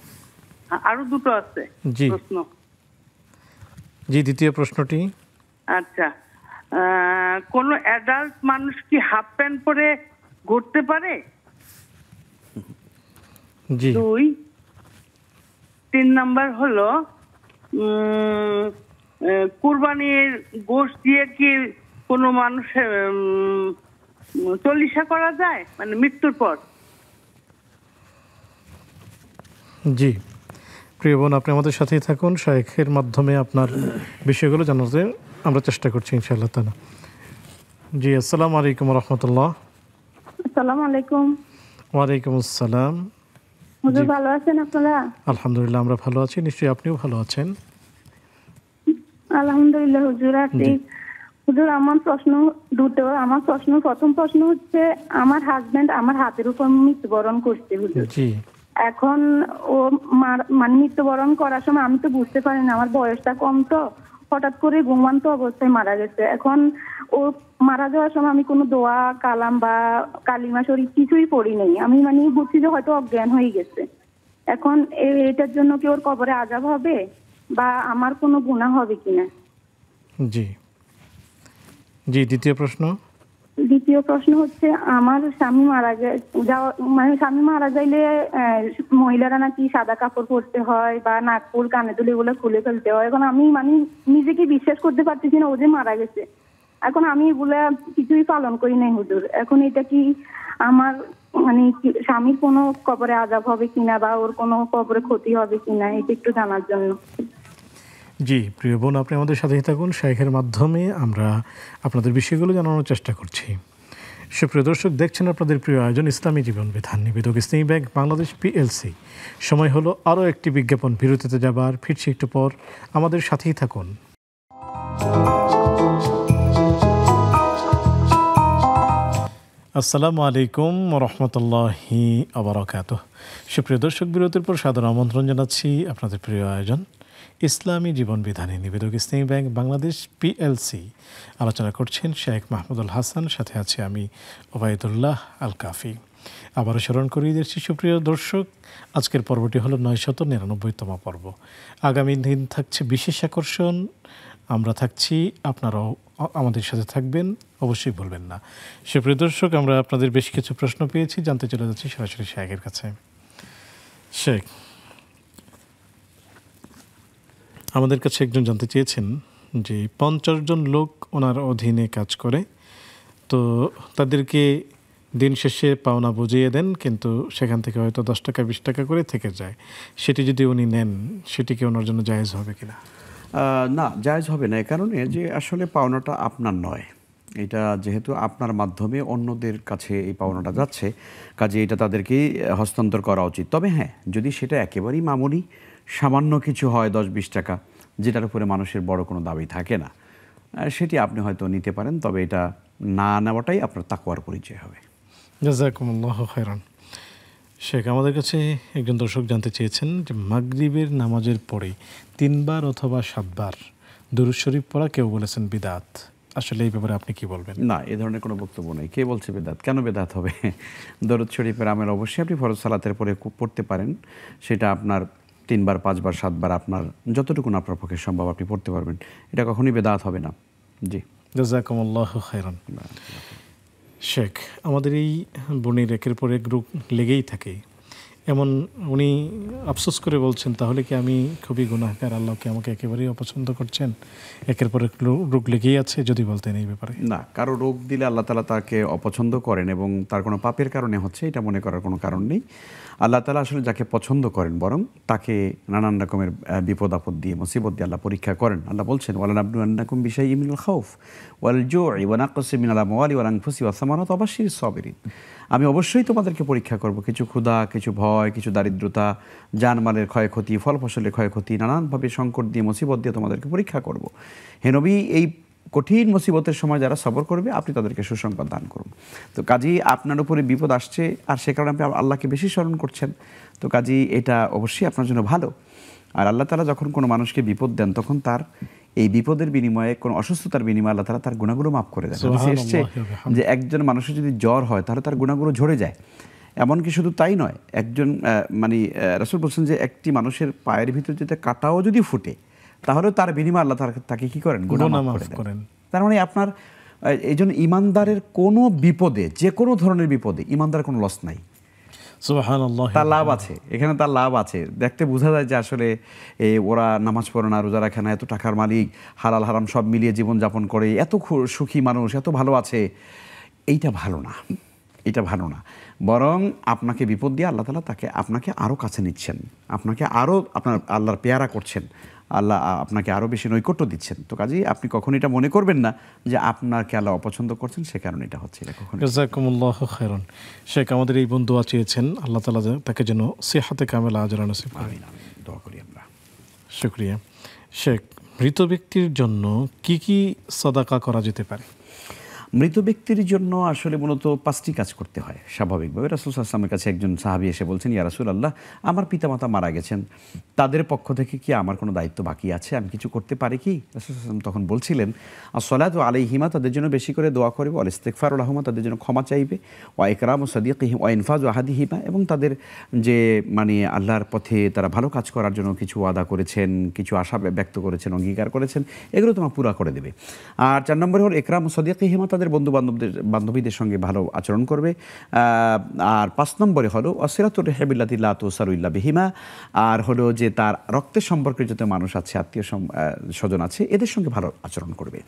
আরো দুটো আছে প্রশ্ন। জি, দ্বিতীয় প্রশ্নটি। আচ্ছা, কোন অ্যাডাল্ট মানুষ কি হাফ প্যান্ট পরে ঘুরতে পারে? জি। 2, 3 নাম্বার হলো কুরবানির গোশত দিয়ে কি কোনো মানুষের চল্লিশা করা যায়, মানে মৃত্যুর পর? জি, প্রিয় বোন, আপনি আমাদের সাথেই থাকুন, শায়েখের মাধ্যমে আপনার বিষয়গুলো জানাতে আমরা চেষ্টা করছি ইনশাআল্লাহ তাআলা। জি, আসসালামু আলাইকুম ওয়া রাহমাতুল্লাহ। আসসালামু আলাইকুম। ওয়ালাইকুম আসসালাম। হুজুর ভালো আছেন আপনারা? আলহামদুলিল্লাহ, আমরা ভালো আছি, নিশ্চয়ই আপনিও ভালো আছেন। আলহামদুলিল্লাহ হুজুর। হুজুর, আমার প্রশ্ন দুটো। আমার প্রথম প্রশ্ন হচ্ছে, আমার হাজবেন্ড আমার হাতের উপর মৃত্যুবরণ করছে হুজুর। জি। এখন ও মানে মৃত্যুবরণ করার সময় আমি তো বুঝতে পারি না, আমার বয়সটা কম, তো হঠাৎ করে ঘুমন্ত অবস্থায় মারা গেছে। এখন ও মারা যাওয়ার সময় আমি কোনো দোয়া কালাম বা কালিমা শরীফ কিছুই পড়ি নাই। আমি মানে বুঝছি যে হয়তো অজ্ঞান হয়ে গেছে। এখন এটার জন্য কি ওর কবরে আযাব হবে বা আমার কোনো গুনাহ হবে কিনা? জি জি, দ্বিতীয় প্রশ্ন। দ্বিতীয় প্রশ্ন হচ্ছে, আমার স্বামী মারা মানে স্বামী মারা যাইলে মহিলারা নাকি সাদা কাপড় পরতে হয় বা নাক ফুল কানে দুল এগুলো খুলে ফেলতে হয়। এখন আমি মানে নিজেকে বিশ্বাস করতে পারতেছি না ও যে মারা গেছে। এখন আমি এগুলা কিছুই পালন করি নাই হুজুর। এখন এটা কি আমার মানে স্বামীর কোনো কবরে আযাব হবে কিনা বা ওর কোনো কবরে ক্ষতি হবে কিনা, এটা একটু জানার জন্য। জি প্রিয় বোন, আপনি আমাদের সাথেই থাকুন। শাইখের মাধ্যমে আমরা আপনাদের বিষয়গুলো জানানোর চেষ্টা করছি। সুপ্রিয় দর্শক, দেখছেন আপনাদের প্রিয় আয়োজন ইসলামী জীবন বিধান, নিবেদক ইসলামী ব্যাংক বাংলাদেশ পিএলসি। সময় হলো আরও একটি বিজ্ঞাপন বিরতিতে যাবার, ফিরছি একটু পর, আমাদের সাথেই থাকুন। আসসালামু আলাইকুম রহমতুল্লাহি আবরাকাতুহ। সুপ্রিয় দর্শক, বিরতির পর সাদর আমন্ত্রণ জানাচ্ছি আপনাদের প্রিয় আয়োজন ইসলামী জীবন বিধানে, নিবেদক ইসলামী ব্যাংক বাংলাদেশ পিএলসি। আলোচনা করছেন শেখ মাহমুদুল হাসান, সাথে আছে আমি ওবায়দুল্লাহ আল কাফি। আবারও স্মরণ করিয়ে দিচ্ছি সুপ্রিয় দর্শক, আজকের পর্বটি হলো 999তম পর্ব। আগামী দিন থাকছে বিশেষ আকর্ষণ, আমরা থাকছি, আপনারাও আমাদের সাথে থাকবেন, অবশ্যই ভুলবেন না। সুপ্রিয় দর্শক, আমরা আপনাদের বেশ কিছু প্রশ্ন পেয়েছি, জানতে চলে যাচ্ছি সরাসরি শেখের কাছে। শেখ, আমাদের কাছে একজন জানতে চেয়েছেন যে 50 জন লোক ওনার অধীনে কাজ করে, তো তাদেরকে দিন শেষে পাওনা বুঝিয়ে দেন, কিন্তু সেখান থেকে হয়তো 10 টাকা 20 টাকা করে থেকে যায়। সেটি যদি উনি নেন, সেটি কি ওনার জন্য জায়েজ হবে কিনা? না, জায়েজ হবে না। এ কারণে যে আসলে পাওনাটা আপনার নয়, এটা যেহেতু আপনার মাধ্যমে অন্যদের কাছে এই পাওনাটা যাচ্ছে, কাজে এটা তাদেরকেই হস্তান্তর করা উচিত। তবে হ্যাঁ, যদি সেটা একেবারেই মামুলি সামান্য কিছু হয়, 10-20 টাকা, যেটার উপরে মানুষের বড় কোনো দাবি থাকে না, সেটি আপনি হয়তো নিতে পারেন। তবে এটা না নেওয়াটাই আপনার তাকওয়ার পরিচয় হবে। জাযাকুমুল্লাহু খায়রান। শেখ, আমাদের কাছে একজন দর্শক জানতে চেয়েছেন যে মাগরিবের নামাজের পরে 3 বার অথবা 7 বার দুরূদ শরীফ পড়া কেউ বলেছেন বিদআত। আসলে এই ব্যাপারে আপনি কি বলবেন? না, এ ধরনের কোনো বক্তব্য নেই। কে বলছে বেদাত? কেন বেদাত হবে? দরুদ শরীফের আমল অবশ্যই আপনি ফরজ সালাতের পরে পড়তে পারেন। সেটা আপনার 3 বার 5 বার 7 বার আপনার যতটুকু আপনার পক্ষে সম্ভব আপনি পড়তে পারবেন। এটা কখনোই বেদাত হবে না। জি, জাযাকুমুল্লাহু খায়রান। শেখ, আমাদের এই বোনের একের পর এক রোগ লেগেই থাকে, এমন উনি আফসোস করে বলছেন, তাহলে কি আমি খুবই গুনাহগার, আল্লাহ কি আমাকে একেবারেই অপছন্দ করছেন? একের পর এক রোগ লেগেই আছে, যদি বলতেন এই ব্যাপারে। না, কারো রোগ দিলে আল্লাহ তাআলা তাকে অপছন্দ করেন এবং তার কোনো পাপের কারণে হচ্ছে, এটা মনে করার কোনো কারণ নেই। আল্লাহ তাআলা আসলে যাকে পছন্দ করেন, বরং তাকে নানান রকমের বিপদ আপদ দিয়ে, মুসিবত দিয়ে আল্লাহ পরীক্ষা করেন। আল্লাহ বলছেন, ওয়ালানাবলুওয়ান্নাকুম বিশাইইম মিনাল খাউফ ওয়াল জু'i ওয়া নাকসিম মিনাল আমওয়ালি ওয়াল আনফুসি ওয়াস সামারাতি ওয়া বাশশিরিস সাবিরিন। আমি অবশ্যই তোমাদেরকে পরীক্ষা করব, কিছু ক্ষুধা, কিছু ভয়, কিছু দারিদ্রতা, জানমালের ক্ষয়ক্ষতি, ফল ফসলের ক্ষয়ক্ষতি, নানানভাবে সংকট দিয়ে, মুসিবত দিয়ে তোমাদেরকে পরীক্ষা করব। হে নবী, এই কঠিন মুসিবতের সময় যারা সবর করবে, আপনি তাদেরকে সুসংবাদ দান করুন। তো কাজেই আপনার উপরে বিপদ আসছে, আর সে কারণে আপনি আল্লাহকে বেশি স্মরণ করছেন, তো কাজেই এটা অবশ্যই আপনার জন্য ভালো। আর আল্লাহ তাআলা যখন কোনো মানুষকে বিপদ দেন, তখন তার এই বিপদের বিনিময়ে, কোনো অসুস্থতার বিনিময়ে আল্লাহ তাআলা তার গুনাহগুলো মাফ করে দেন। এসছে যে একজন মানুষের যদি জ্বর হয়, তাহলে তার গুনাহগুলো ঝরে যায়। এমনকি শুধু তাই নয়, একজন রাসূল বলছেন যে একটি মানুষের পায়ের ভিতর যদি কাঁটাও যদি ফুটে, তাহলে তার বিনিময়ে আল্লাহ তাকে কি করেন? গুনাহ মাফ করেন। তার মানে আপনার এই জন্য ইমানদারের কোনো বিপদে, যে কোনো ধরনের বিপদে ইমানদারের কোনো লস নাই, সুবহানাল্লাহ, তার লাভ আছে। এখানে তার লাভ আছে। দেখতে বোঝা যায় যে আসলে ওরা নামাজ পড়ে না, রোজা রাখে না, এত টাকার মালিক, হালাল হারাম সব মিলিয়ে জীবনযাপন করে, এত সুখী মানুষ, এত ভালো আছে। এইটা ভালো না, এটা ভালো না। বরং আপনাকে বিপদ দিয়ে আল্লাহ তাআলা আপনাকে আরও কাছে নিচ্ছেন, আপনাকে আরও আপনার আল্লাহর পেয়ারা করছেন, আল্লাহ আপনাকে আরও বেশি নৈকট্য দিচ্ছেন। তো কাজেই আপনি কখনো এটা মনে করবেন না যে আপনাকে আল্লাহ অপছন্দ করছেন, সে কারণে এটা হচ্ছে। এটা কখনো। জাযাকুমুল্লাহু খায়রান। শেখ, আমাদের এই বন্ধু দোয়া চেয়েছেন, আল্লাহ তাআলা তাকে যেন সিহাতে কামেলা আজর নসিব করেন। আমিন, আমিন, দোয়া করি আমরা। শুকরিয়া। শেখ, মৃত ব্যক্তির জন্য কি কি সাদাকা করা যেতে পারে? মৃত ব্যক্তির জন্য আসলে মূলত 5টি কাজ করতে হয় স্বাভাবিকভাবে। রাসূল সাল্লাল্লাহু আলাইহি ওয়াসাল্লামের কাছে একজন সাহাবী এসে বলছেন, ইয়া রাসূলুল্লাহ, আমার পিতামাতা মারা গেছেন, তাদের পক্ষ থেকে কি আমার কোনো দায়িত্ব বাকি আছে, আমি কিছু করতে পারি কি? রাসূল সাল্লাল্লাহু আলাইহি ওয়াসাল্লাম তখন বলছিলেন, আসসালাতু আলাইহিমা, তাদের জন্য বেশি করে দোয়া করবে, ওয়াল ইস্তিগফারু লাহুমা, তাদের জন্য ক্ষমা চাইবে, ওয়া ইকরামু সাদিকিহিম ওয়া ইনফাযু আহাদিহিমা, এবং তাদের যে মানে আল্লাহর পথে তারা ভালো কাজ করার জন্য কিছু ওয়াদা করেছেন, কিছু আশা ব্যক্ত করেছেন, অঙ্গীকার করেছেন, এগুলো তোমার পুরা করে দেবে। আর 4 নম্বরে হল ইকরামু সাদিকিহিমা, তাদের বান্ধবীদের সঙ্গে ভালো আচরণ করবে। আর 5 নম্বরে হলো ওয়াসিলাতুর রিহাবিল্লাতি লা তুসারু ইল্লা বিহিমা, আর হলো যে তার রক্তের সম্পর্কে যত মানুষ আছে, আত্মীয় স্বজন আছে, এদের সঙ্গে ভালো আচরণ করবে।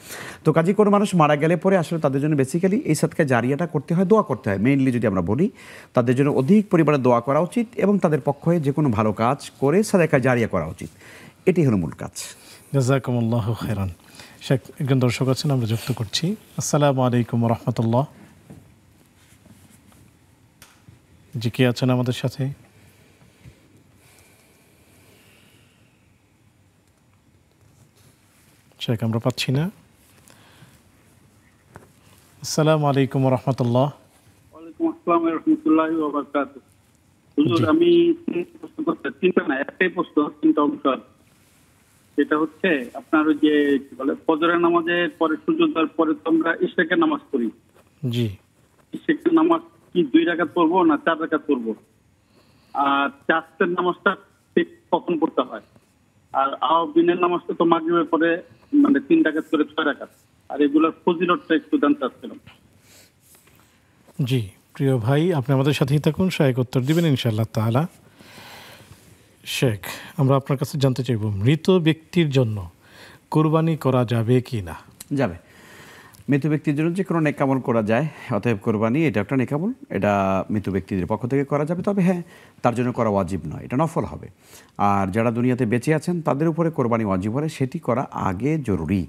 তো কাজে কোনো মানুষ মারা গেলে পরে আসলে তাদের জন্য বেসিক্যালি এই সাদকা জারিয়াটা করতে হয়, দোয়া করতে হয়। মেইনলি যদি আমরা বলি, তাদের জন্য অধিক পরিমাণে দোয়া করা উচিত এবং তাদের পক্ষে যে কোনো ভালো কাজ করে সাদকা জারিয়া করা উচিত। এটি হলো মূল কাজ। জাযাকুমুল্লাহু খাইরান। শেখ, একজন দর্শক আছেন, আমরা যুক্ত করছি। আসসালামু আলাইকুম ওয়া রাহমাতুল্লাহ। জি, কে আছেন আমাদের সাথে? শেখ, আমরা পাচ্ছি না। আসসালামু আলাইকুম ওয়া রাহমাতুল্লাহ। ওয়ালাইকুম আসসালাম ওয়া রাহমাতুল্লাহি ওয়া বারাকাতুহু। হুজুর, আমি প্রশ্ন করতে, তিনটা না, একটাই প্রশ্ন, 3টা অংশ। সেটা হচ্ছে আপনার ওই যে বলে ফজরের নামাজের পরে, সূর্যোদয়ের পরে তো আমরা ইশরাকের নামাজ পড়ি। জি, ইশরাকের নামাজ কি 2 রাকাত পড়বো না 4 রাকাত পড়বো? আর চাষের নামাজটা ঠিক কখন পড়তে হয়? আর দিনের নামাজটা তো মাগরিবের পরে, মানে 3 রাকাত করে 6 রাকাত। আর এগুলোর ফজিলতটা একটু জানতে চাচ্ছিলাম। জি প্রিয় ভাই, আপনি আমাদের সাথেই থাকুন, শায়েখ উত্তর দিবেন ইনশাআল্লাহ তাআলা। শেখ, আমরা আপনার কাছে জানতে চাইব, মৃত ব্যক্তির জন্য কোরবানি করা যাবে কি না? যাবে। মৃত ব্যক্তির জন্য যে কোনো নেকামল করা যায়, অতএব কোরবানি এটা একটা নেকামল, এটা মৃত ব্যক্তিদের পক্ষ থেকে করা যাবে। তবে হ্যাঁ, তার জন্য করা ওয়াজিব নয়, এটা নফল হবে। আর যারা দুনিয়াতে বেঁচে আছেন তাদের উপরে কোরবানি ওয়াজিব হলে সেটি করা আগে জরুরি।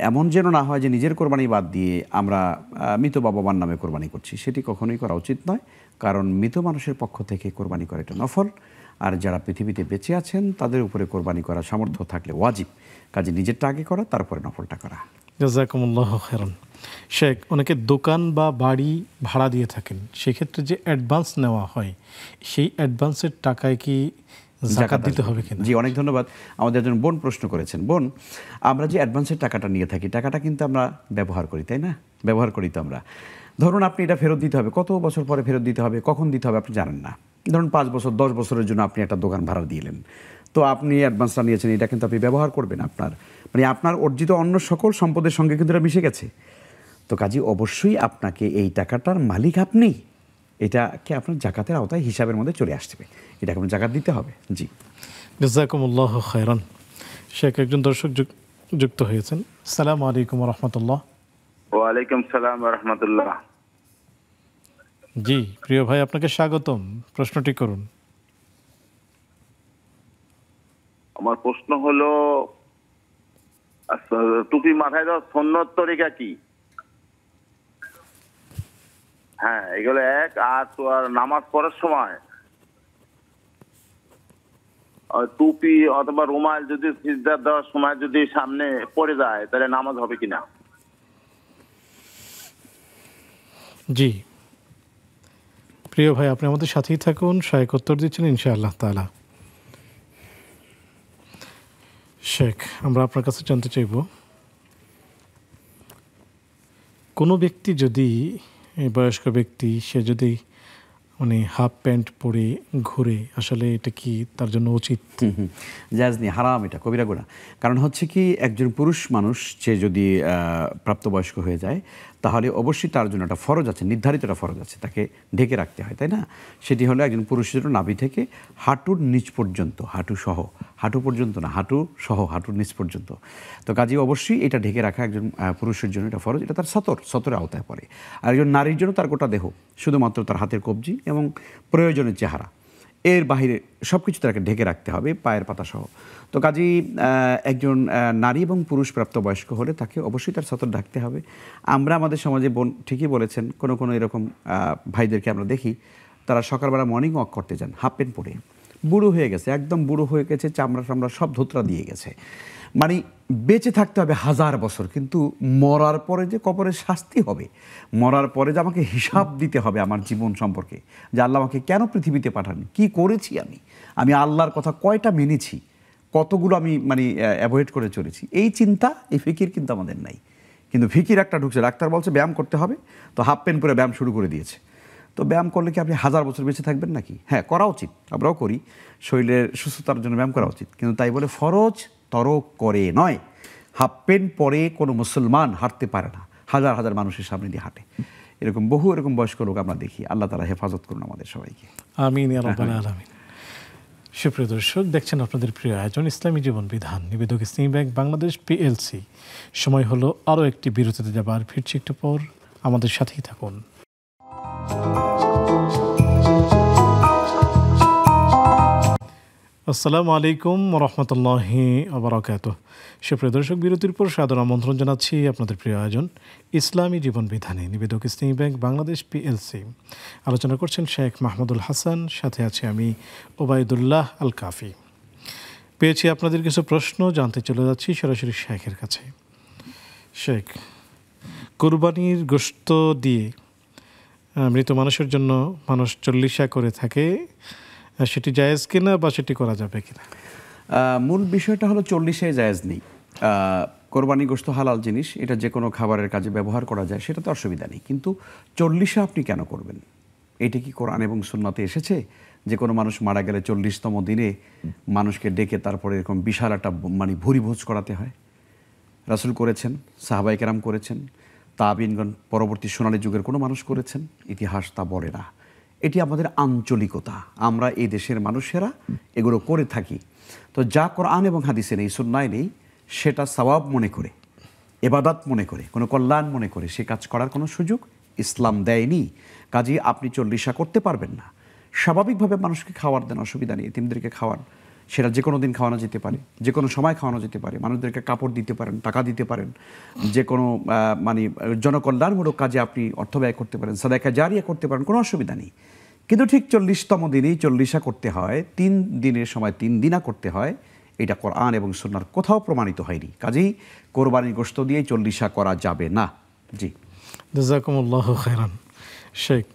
এমন যেন না হয় যে নিজের কোরবানি বাদ দিয়ে আমরা মৃত বাবা মার নামে কোরবানি করছি, সেটি কখনোই করা উচিত নয়। কারণ মৃত মানুষের পক্ষ থেকে কোরবানি করা এটা নফল, আর যারা পৃথিবীতে বেঁচে আছেন তাদের উপরে কোরবানি করা সামর্থ্য থাকলে ওয়াজিব। কাজে নিজেরটা আগে করা, তারপরে নফলটা করা। জাযাকুমুল্লাহু খাইরান। শেখ, অনেকে দোকান বা বাড়ি ভাড়া দিয়ে থাকেন, সেক্ষেত্রে যে অ্যাডভান্স নেওয়া হয়, সেই অ্যাডভান্সের টাকায় কি যাকাত দিতে হবে কিনা? জি, অনেক ধন্যবাদ। আমাদের একজন বোন প্রশ্ন করেছেন। বোন, আমরা যে অ্যাডভান্সের টাকাটা নিয়ে থাকি, টাকাটা কিন্তু আমরা ব্যবহার করি, তাই না? ব্যবহার করি তো আমরা। ধরুন আপনি এটা ফেরত দিতে হবে, কত বছর পরে ফেরত দিতে হবে, কখন দিতে হবে আপনি জানেন না। ধরুন 5 বছর 10 বছরের জন্য আপনি একটা দোকান ভাড়া দিলেন, তো আপনি অ্যাডভান্সটা নিয়েছেন, এটা কিন্তু আপনি ব্যবহার করবেন। মানে আপনার অর্জিত অন্য সকল সম্পদের সঙ্গে কিন্তু এটা মিশে গেছে। তো কাজে অবশ্যই আপনাকে এই টাকাটার মালিক আপনি, এটাকে আপনার জাকাতের আওতায় হিসাবের মধ্যে চলে আসবে, এটাকে আপনার জাকাত দিতে হবে। জি, জাযাকুমুল্লাহু খাইরান। শেখ, একজন দর্শক যুক্ত হয়েছেন। আসসালামু আলাইকুম ওয়া রাহমাতুল্লাহ। ওয়ালাইকুম সালাম ওয়া রাহমাতুল্লাহ। জি প্রিয় ভাই, আপনাকে স্বাগতম, প্রশ্নটি করুন। আমার প্রশ্ন হলো, টুপি মাথায় দেওয়ার সুন্নত তরিকা কি? হ্যাঁ, এগুলো এক। আর নামাজ পড়ার সময় টুপি অথবা রুমাল যদি সিজদা দেওয়ার সময় যদি সামনে পড়ে যায়, তাহলে নামাজ হবে কিনা? জি প্রিয় ভাই, আপনি আমাদের সাথেই থাকুন, শায়েখ উত্তর দিচ্ছেন ইনশাআল্লাহ তাআলা। শেখ, আমরা আপনার কাছে জানতে চাইব, কোনো ব্যক্তি যদি, বয়স্ক ব্যক্তি, সে যদি মানে হাফ প্যান্ট পরে ঘুরে, আসলে এটা কি তার জন্য উচিত? জায়েজ নেই, হারাম, এটা কবিরা গুনাহ। কারণ হচ্ছে কি, একজন পুরুষ মানুষ সে যদি প্রাপ্তবয়স্ক হয়ে যায়, তাহলে অবশ্যই তার জন্য একটা ফরজ আছে, নির্ধারিত একটা ফরজ আছে, তাকে ঢেকে রাখতে হয়, তাই না? সেটি হলো একজন পুরুষের জন্য নাভি থেকে হাঁটুর নিচ পর্যন্ত, হাঁটু সহ, হাঁটু পর্যন্ত না, হাঁটু সহ, হাঁটুর নিচ পর্যন্ত। তো কাজে অবশ্যই এটা ঢেকে রাখা একজন পুরুষের জন্য এটা ফরজ, এটা তার সতরের আওতায় পড়ে। আর একজন নারীর জন্য তার গোটা দেহ, শুধুমাত্র তার হাতের কবজি এবং প্রয়োজনের চেহারা, এর বাহিরে সব কিছু তাকে ঢেকে রাখতে হবে, পায়ের পাতা সহ। তো কাজেই একজন নারী এবং পুরুষ প্রাপ্তবয়স্ক হলে তাকে অবশ্যই তার সতর ঢাকতে হবে। আমরা আমাদের সমাজে, বোন ঠিকই বলেছেন, কোনো এরকম ভাইদেরকে আমরা দেখি, তারা সকালবেলা মর্নিং ওয়াক করতে যান হাফ প্যান্ট পরে, বুড়ো হয়ে গেছে, একদম বুড়ো হয়ে গেছে, চামড়া সব ধোতরা দিয়ে গেছে, মানে বেঁচে থাকতে হবে 1000 বছর, কিন্তু মরার পরে যে কবরের শাস্তি হবে, মরার পরে যে আমাকে হিসাব দিতে হবে আমার জীবন সম্পর্কে, যে আল্লাহ আমাকে কেন পৃথিবীতে পাঠান, কি করেছি আমি আল্লাহর কথা কয়টা মেনেছি, কতগুলো আমি মানে অ্যাভয়েড করে চলেছি, এই চিন্তা, এই ফিকির কিন্তু আমাদের নাই। কিন্তু ফিকির একটা ঢুকছে, ডাক্তার বলছে ব্যায়াম করতে হবে, তো হাফ প্যান্ট পরে ব্যায়াম শুরু করে দিয়েছে। তো ব্যায়াম করলে কি আপনি 1000 বছর বেঁচে থাকবেন নাকি? হ্যাঁ, করা উচিত, আমরাও করি, শরীরের সুস্থতার জন্য ব্যায়াম করা উচিত, কিন্তু তাই বলে ফরজ তরক করে নয়। হাফ প্যান্ট পরে কোনো মুসলমান হাঁটতে পারে না, হাজার হাজার মানুষের সামনে দিয়ে হাঁটে, এরকম বহু এরকম বয়স্ক লোক আমরা দেখি। আল্লাহ তাআলা হেফাজত করুন আমাদের সবাইকে, আমিন ইয়া রাব্বাল আলামিন। সুপ্রিয় দর্শক, দেখছেন আপনাদের প্রিয় আয়োজন ইসলামী জীবন বিধান, নিবেদক ইসলামী ব্যাংক বাংলাদেশ পিএলসি। সময় হলো আরও একটি বিরতিতে যাবার, ফিরছি একটু পর, আমাদের সাথেই থাকুন। আসসালামু আলাইকুম রহমতুল্লাহি ওয়াবারাকাতুহু। সুপ্রিয় দর্শক, বিরতির পর সাদর আমন্ত্রণ জানাচ্ছি আপনাদের প্রিয় আয়োজন ইসলামী জীবন বিধানে, নিবেদক ইসলামী ব্যাংক বাংলাদেশ পিএলসি। আলোচনা করছেন শেখ মাহমুদুল হাসান, সাথে আছি আমি ওবায়দুল্লাহ আল কাফি। পেয়েছি আপনাদের কিছু প্রশ্ন, জানতে চলে যাচ্ছি সরাসরি শেখের কাছে। শেখ, কুরবানির গোশত দিয়ে মৃত মানুষের জন্য মানুষ চল্লিশা করে থাকে, সেটি জায়েজ কিনা বা সেটি করা যাবে কিনা? মূল বিষয়টা হলো 40-এ জায়েজ নেই। কোরবানি গোশত হালাল জিনিস, এটা যে কোনো খাবারের কাজে ব্যবহার করা যায়, সেটাতে অসুবিধা নেই, কিন্তু 40-এ আপনি কেন করবেন? এটি কি কোরআন এবং সুন্নাতে এসেছে যে কোনো মানুষ মারা গেলে 40তম দিনে মানুষকে ডেকে তারপরে এরকম বিশাল একটা মানে ভুরি ভোজ করাতে হয়? রাসূল করেছেন, সাহাবায়ে কেরাম করেছেন, তাবিনগণ পরবর্তী সোনালী যুগের কোনো মানুষ করেছেন, ইতিহাস তা বলে না। এটি আমাদের আঞ্চলিকতা, আমরা এই দেশের মানুষেরা এগুলো করে থাকি। তো যা কোরআন এবং হাদিসে নেই, সুন্নায় নেই, সেটা সওয়াব মনে করে, ইবাদত মনে করে, কোনো কল্যাণ মনে করে সে কাজ করার কোনো সুযোগ ইসলাম দেয়নি। কাজেই আপনি 40 করতে পারবেন না। স্বাভাবিকভাবে মানুষকে খাওয়ার দেন, অসুবিধা নেই, এতিমদেরকে খাওয়ান, সেটা যে কোনো দিন খাওয়ানো যেতে পারে, যে কোনো সময় খাওয়ানো যেতে পারে, মানুষদেরকে কাপড় দিতে পারেন, টাকা দিতে পারেন, যে কোনো মানে জনকল্যাণমূলক কাজে আপনি অর্থ ব্যয় করতে পারেন, সাদাকা জারিয়া করতে পারেন, কোনো অসুবিধা নেই। কিন্তু ঠিক 40তম দিনেই 40 করতে হয়, 3 দিনের সময় 3 দিনা করতে হয়, এটা কোরআন এবং সুন্নাহর কোথাও প্রমাণিত হয়নি। কাজেই কোরবানির গোশত দিয়ে 40 করা যাবে না। জি, জাযাকুমুল্লাহু খায়রান। শেখ,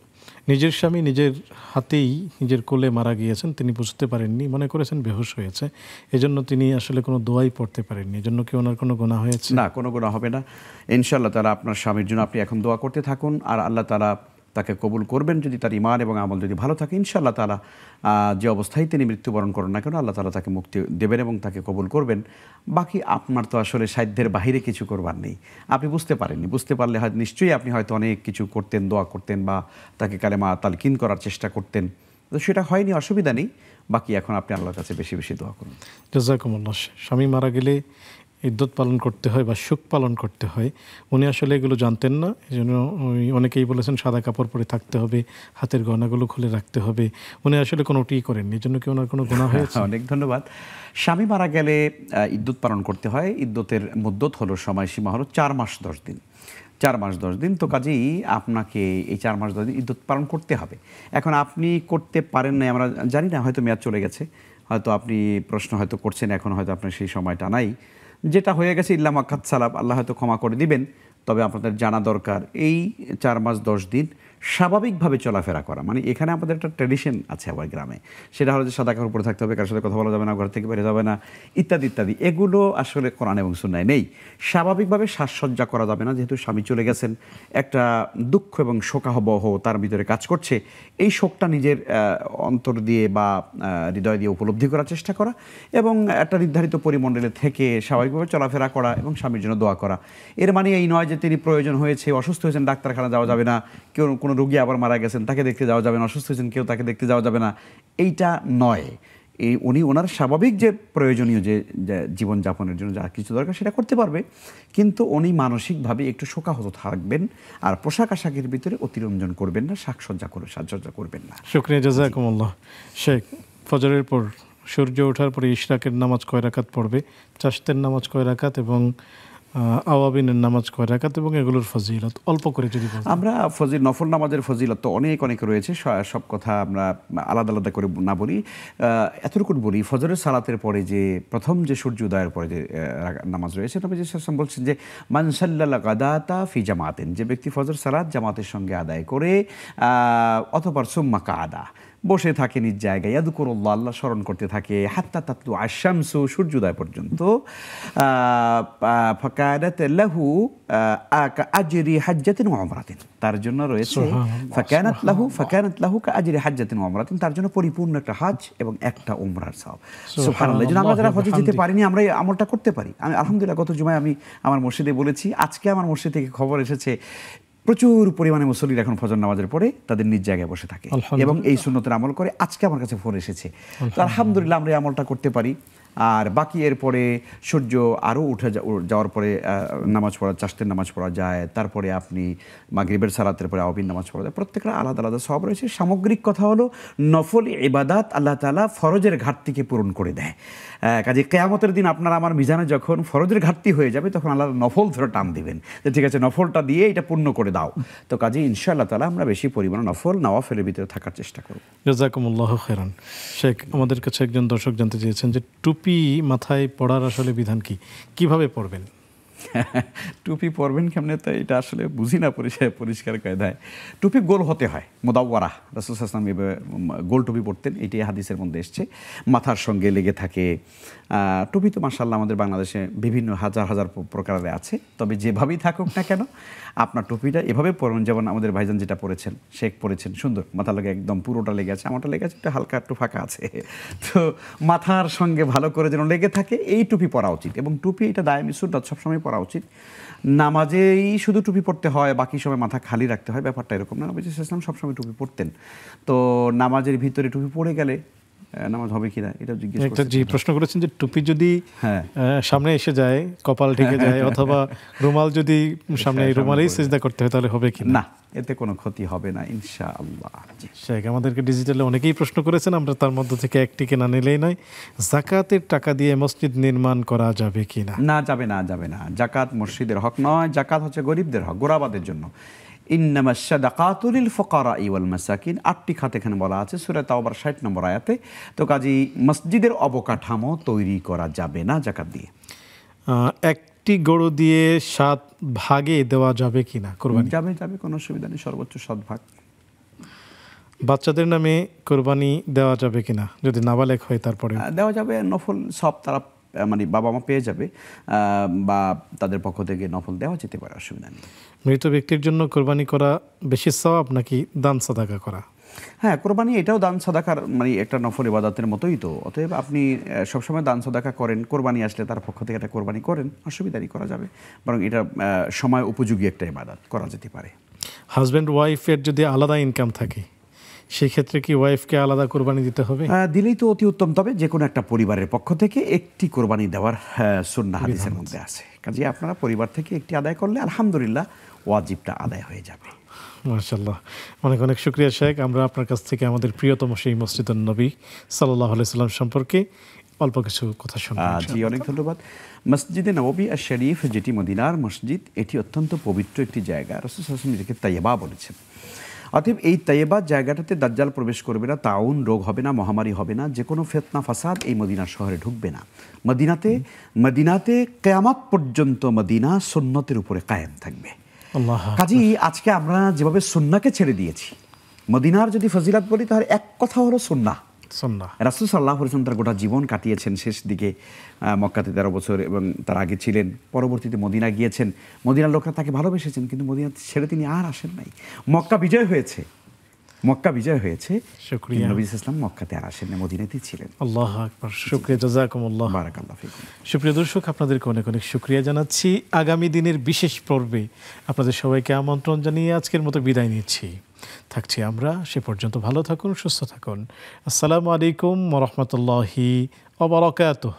নিজের স্বামী নিজের হাতেই নিজের কোলে মারা গিয়েছেন, তিনি বুঝতে পারেননি, মনে করেছেন বেহুশ হয়েছে, এজন্য তিনি আসলে কোনো দোয়াই পড়তে পারেননি, এজন্য কি ওনার কোনো গুনাহ হয়েছে? না, কোনো গুনাহ হবে না ইনশাআল্লাহ তাআলা। আপনার স্বামীর জন্য আপনি এখন দোয়া করতে থাকুন, আর আল্লাহ তাআলা তাকে কবুল করবেন যদি তার ঈমান এবং আমল যদি ভালো থাকে। ইনশাআল্লাহ তাআলা যে অবস্থায় তিনি মৃত্যুবরণ করেন না কেন, আল্লাহ তাআলা তাকে মুক্তি দেবেন এবং তাকে কবুল করবেন। বাকি আপনার তো আসলে সাধ্যের বাহিরে কিছু করবার নেই, আপনি বুঝতে পারেননি, বুঝতে পারলে হয়তো নিশ্চয়ই আপনি হয়তো অনেক কিছু করতেন, দোয়া করতেন বা তাকে কালেমা তালকিন করার চেষ্টা করতেন, তো সেটা হয়নি, অসুবিধা নেই। বাকি এখন আপনি আল্লাহর কাছে বেশি বেশি দোয়া করুন। জাযাকুমুল্লাহ। স্বামী মারা গেলে ইদ্যত পালন করতে হয় বা সুখ পালন করতে হয়, উনি আসলে এগুলো জানতেন না, এই জন্য অনেকেই বলেছেন সাদা কাপড় পরে থাকতে হবে, হাতের গহনাগুলো খুলে রাখতে হবে, উনি আসলে কোনোটিই করেননি, এই জন্য কি ওনার কোনো গুনাহ হয়েছে? অনেক ধন্যবাদ। স্বামী মারা গেলে ইদ্যত পালন করতে হয়। ইদ্যতের মুদ্দত হলো, সময়সীমা হলো 4 মাস 10 দিন। 4 মাস 10 দিন, তো কাজেই আপনাকে এই 4 মাস 10 দিন ইদ্যত পালন করতে হবে। এখন আপনি করতে পারেন না, আমরা জানি না, হয়তো মেয়াদ চলে গেছে, হয়তো আপনি প্রশ্ন হয়তো করছেন, এখন হয়তো আপনার সেই সময়টা নাই, যেটা হয়ে গেছে ইল্লা মাকাত সালাব, আল্লাহ হয়তো ক্ষমা করে দিবেন। তবে আপনাদের জানা দরকার এই 4 মাস 10 দিন স্বাভাবিকভাবে চলাফেরা করা, মানে এখানে আমাদের একটা ট্র্যাডিশন আছে আবার গ্রামে, সেটা হলো যে সাদা কাপড় পরে থাকতে হবে, কারোর সাথে কথা বলা যাবে না, ঘর থেকে বেরোতে যাবে না, ইত্যাদি ইত্যাদি। এগুলো আসলে কোরআন এবং সুন্নায় নেই। স্বাভাবিকভাবে সাজসজ্জা করা যাবে না, যেহেতু স্বামী চলে গেছেন, একটা দুঃখ এবং শোকাবহ তার ভিতরে কাজ করছে, এই শোকটা নিজের অন্তর দিয়ে বা হৃদয় দিয়ে উপলব্ধি করার চেষ্টা করা এবং একটা নির্ধারিত পরিমণ্ডলে থেকে স্বাভাবিকভাবে চলাফেরা করা এবং স্বামীর জন্য দোয়া করা। এর মানে এই নয় যে তিনি প্রয়োজন হয়েছে, অসুস্থ হয়েছেন, ডাক্তারখানা যাওয়া যাবে না, কেউ কোনো রোগী আবার মারা গেছেন তাকে দেখতে যাওয়া যাবে না, অসুস্থ হয়েছেন কেউ, তাকে দেখতে যাওয়া যাবে না, এইটা নয়। উনি ওনার স্বাভাবিক যে প্রয়োজনীয় যে জীবনযাপনের জন্য যা কিছু দরকার সেটা করতে পারবে, কিন্তু উনি মানসিকভাবে একটু শোকাহত থাকবেন, আর পোশাক আশাকের ভিতরে অতিরঞ্জন করবেন না, সাজসজ্জা করবেন না। শুকরিয়া, জাযাকুমুল্লাহ। শেখ, ফজরের পর সূর্য ওঠার পরে ইশরাকের নামাজ কয় রাকাত পড়বে, চাশতের নামাজ কয় রাকাত এবং আওয়াবিনের নামাজ কয় রাকাত এবং এগুলোর ফজিলত অল্প করে যদি বলতেন। আমরা নফল নামাজের ফজিলত তো অনেক অনেক রয়েছে, সব কথা আমরা আলাদা আলাদা করে না বলি। এতটুকু বলি, ফজরের সালাতের পরে যে প্রথম যে সূর্য উদয়ের পরে যে নামাজ রয়েছে, নবী সাল্লাল্লাহু আলাইহি ওয়াসাল্লাম বলছেন যে মান সাল্লাল গাদাতা ফি জামাতিন, যে ব্যক্তি ফজর সালাত জামাতের সঙ্গে আদায় করে অতঃপর সুম্মা কাদা, বসে থাকে নিজ জায়গায়, ইয়াযকুরুল্লাহ, আল্লাহ স্মরণ করতে থাকে, হাত্তা তাতলু আশ-শামসু, সূর্যোদয় পর্যন্ত, ফাকানাত লাহু আজরি হাজ্জাতিন ওয়া উমরাতিন, তার জন্য রয়েছে ফাকানাত লাহু আজরি হাজ্জাতিন ওয়া উমরাতিন, তার জন্য পরিপূর্ণ একটা হজ এবং একটা উমরার সওয়াব। সুবহানাল্লাহ। এই জন্য আমরা যারা হজে যেতে পারিনি, আমরা এই আমলটা করতে পারি। আমি আলহামদুলিল্লাহ গত জুমায় আমি আমার মসজিদে বলেছি, আজকে আমার মসজিদ থেকে খবর এসেছে প্রচুর পরিমাণে মুসল্লিরা এখন ফজর নামাজের পরে তাদের নিজ জায়গায় বসে থাকে এবং এই সুন্নতের আমল করে। আজকে আমার কাছে ফোন এসেছে, তো আলহামদুলিল্লাহ আমরা এই আমলটা করতে পারি। আর বাকি এরপরে সূর্য আরও উঠে যাওয়ার পরে নামাজ পড়া, চাষতের নামাজ পড়া যায়, তারপরে আপনি মাগরিবের সালাতের পরে আওয়াবিন নামাজ পড়া যায়, প্রত্যেকটা আলাদা আলাদা সওয়াব রয়েছে। সামগ্রিক কথা হলো নফল ইবাদাত আল্লাহ তাআলা ফরজের ঘাটতিকে পূরণ করে দেয়। কাজে কিয়ামতের দিন আপনার আমার মিজানে যখন ফরজের ঘাটতি হয়ে যাবে, তখন আল্লাহ নফল ধরে টান দিবেন যে ঠিক আছে নফলটা দিয়ে এটা পূর্ণ করে দাও। তো কাজে ইনশাআল্লাহ তাআলা আমরা বেশি পরিমাণে নফল নওয়াফেলের ভিতরে থাকার চেষ্টা করব। জাযাকুমুল্লাহু খাইরান। শেখ, আমাদের কাছে একজন দর্শক জানতে চেয়েছেন যে টুপি মাথায় পড়ার আসলে বিধান কি, কিভাবে পড়বেন? টুপি পরবেন কেমনে, তো এটা আসলে বুঝি না পরিষ্কার কায়দায়। টুপি গোল হতে হয়, মুদাওয়ারা, রাসূল সাল্লাল্লাহু আলাইহি ওয়াসাল্লাম গোল টুপি পরতেন, এটাই হাদিসের মধ্যে এসছে। মাথার সঙ্গে লেগে থাকে। টুপি তো মাশাআল্লাহ আমাদের বাংলাদেশে বিভিন্ন হাজার হাজার প্রকারের আছে, তবে যেভাবেই থাকুক না কেন আপনার টুপিটা এভাবে পরুন, যেমন আমাদের ভাইজান যেটা পরেছেন, শেখ পরেছেন, সুন্দর, মাথা লাগে একদম পুরোটা লেগে আছে, আমারটা লেগে আছে একটু হালকা একটু ফাঁকা আছে। তো মাথার সঙ্গে ভালো করে যেন লেগে থাকে এই টুপি পরা উচিত। এবং টুপি এটা দায়মি সুন্নাত, সবসময় পরা উচিত। নামাজেই শুধু টুপি পরতে হয়, বাকি সময় মাথা খালি রাখতে হয়, ব্যাপারটা এরকম না। নবী সাল্লাল্লাহু আলাইহি ওয়াসাল্লাম সবসময় টুপি পরতেন। তো নামাজের ভিতরে টুপি পরে গেলে নামাজ হবে কিনা এটা জিজ্ঞেস একটা প্রশ্ন করেছেন যে টুপি যদি সামনে এসে যায়, কপাল ঢেকে যায়, অথবা রুমাল যদি সামনে, রুমালেই সিজদা করতে হয়, তাহলে হবে কি না? এতে কোনো ক্ষতি হবে না ইনশাআল্লাহ। শেখ, আমাদেরকে ডিজিটালে অনেকেই প্রশ্ন করেছেন, আমরা তার মধ্য থেকে একটিকে না নিলেই নয়। যাকাতের টাকা দিয়ে মসজিদ নির্মাণ করা যাবে কি না? না, যাবে না, যাবে না। যাকাত মসজিদের হক নয়, যাকাত হচ্ছে গরিবদের হক, গোরাবাদের জন্য। ইন্নামাস সাদাকাতু লিল ফুকারাই ওয়াল মাসাকিন, 8টি খাত এখানে বলা আছে সূরা তাওবার 60 নম্বর আয়াতে। তো কাজেই মসজিদের অবকাঠামো তৈরি করা যাবে না যাকাত দিয়ে। একটি গরু দিয়ে 7 ভাগে দেওয়া যাবে কিনা কুরবানি? যাবে, কোনো অসুবিধা নেই, সর্বোচ্চ 7 ভাগ। বাচ্চাদের নামে কুরবানি দেওয়া যাবে কিনা যদি নাবালেগ হয়? তারপরে দেওয়া যাবে, নফল সব তারা মানে বাবা মা পেয়ে যাবে, বা তাদের পক্ষ থেকে নফল দেওয়া যেতে পারে, অসুবিধা নেই। মৃত ব্যক্তির জন্য কোরবানি করা বেশি সওয়াব নাকি দান সাদাকা করা? হ্যাঁ, কোরবানি এটাও দান সাদাকার মানে একটা নফল ইবাদতের মতোই। তো অতএব আপনি সবসময় দান সাদাকা করেন, কোরবানি আসলে তার পক্ষ থেকে একটা কোরবানি করেন, অসুবিধা নেই, করা যাবে। বরং এটা সময় উপযোগী একটা ইবাদত, করা যেতে পারে। হাজব্যান্ড ওয়াইফের যদি আলাদা ইনকাম থাকে, সেই ক্ষেত্রে কি ওয়াইফকে আলাদা কোরবানি দিতে হবে? দিলেই তো অতি উত্তম। তবে যে কোনো একটা পরিবারের পক্ষ থেকে একটি কোরবানি দেওয়ার সুন্নাহ হাদিসের মধ্যে আছে। কাজে আপনারা পরিবার থেকে একটি আদায় করলে আলহামদুলিল্লাহ ওয়াজিবটা আদায় হয়ে যাবে। মাশাআল্লাহ, অনেক অনেক শুকরিয়া শেখ। আমরা আপনার কাছ থেকে আমাদের প্রিয়তম সেই মসজিদুন নবী সাল্লাল্লাহু আলাইহি সাল্লাম সম্পর্কে অল্প কিছু কথা শুনলাম। জি, অনেক ধন্যবাদ। মসজিদে নববী আর শরীফ, যেটি মদিনার মসজিদ, এটি অত্যন্ত পবিত্র একটি জায়গা। রাসূল সাল্লাল্লাহু আলাইহি ওয়াসাল্লাম এটাকে তাইয়্যিবা বলেছেন। অতএব এই তাইয়্যিবা জায়গাটাতে দাজ্জাল প্রবেশ করবে না, তাউন রোগ হবে না, মহামারী হবে না, যে কোনো ফিতনা ফাসাদ এই মদিনা শহরে ঢুকবে না। মদিনাতে কিয়ামত পর্যন্ত মদিনা সুন্নতের উপরে কায়েম থাকবে। কাজেই আজকে আমরা যেভাবে সুন্নাহকে ছেড়ে দিয়েছি, মদিনার যদি ফজিলত বলি তাহলে এক কথা হলো সুন্নাহ। রাসূল সাল্লাল্লাহু আলাইহি ওয়াসাল্লাম তার গোটা জীবন কাটিয়েছেন শেষ দিকে মক্কাতে 13 বছর, এবং তার আগে ছিলেন, পরবর্তীতে মদিনা গিয়েছেন। মদিনার লোকরা তাকে ভালোবেসেছেন, কিন্তু মদিনা ছেড়ে তিনি আর আসেন নাই। মক্কা বিজয় হয়েছে, নবী সাল্লাল্লাহু আলাইহি ওয়াসাল্লাম মক্কাতে আর আসেন না, মদিনাতেই ছিলেন। আল্লাহু আকবার, শুকরিয়া, জাযাকুমুল্লাহ, বারাকাল্লাহু ফিকুম। সুপ্রিয় দর্শক, আপনাদেরকে অনেক অনেক শুকরিয়া জানাচ্ছি। আগামী দিনের বিশেষ পর্বে আপনাদের সবাইকে আমন্ত্রণ জানিয়ে আজকের মতো বিদায় নিচ্ছি। থাকছি আমরা, সে পর্যন্ত ভালো থাকুন, সুস্থ থাকুন। আসসালামু আলাইকুম ওয়া রাহমাতুল্লাহি ওয়া বারাকাতুহু।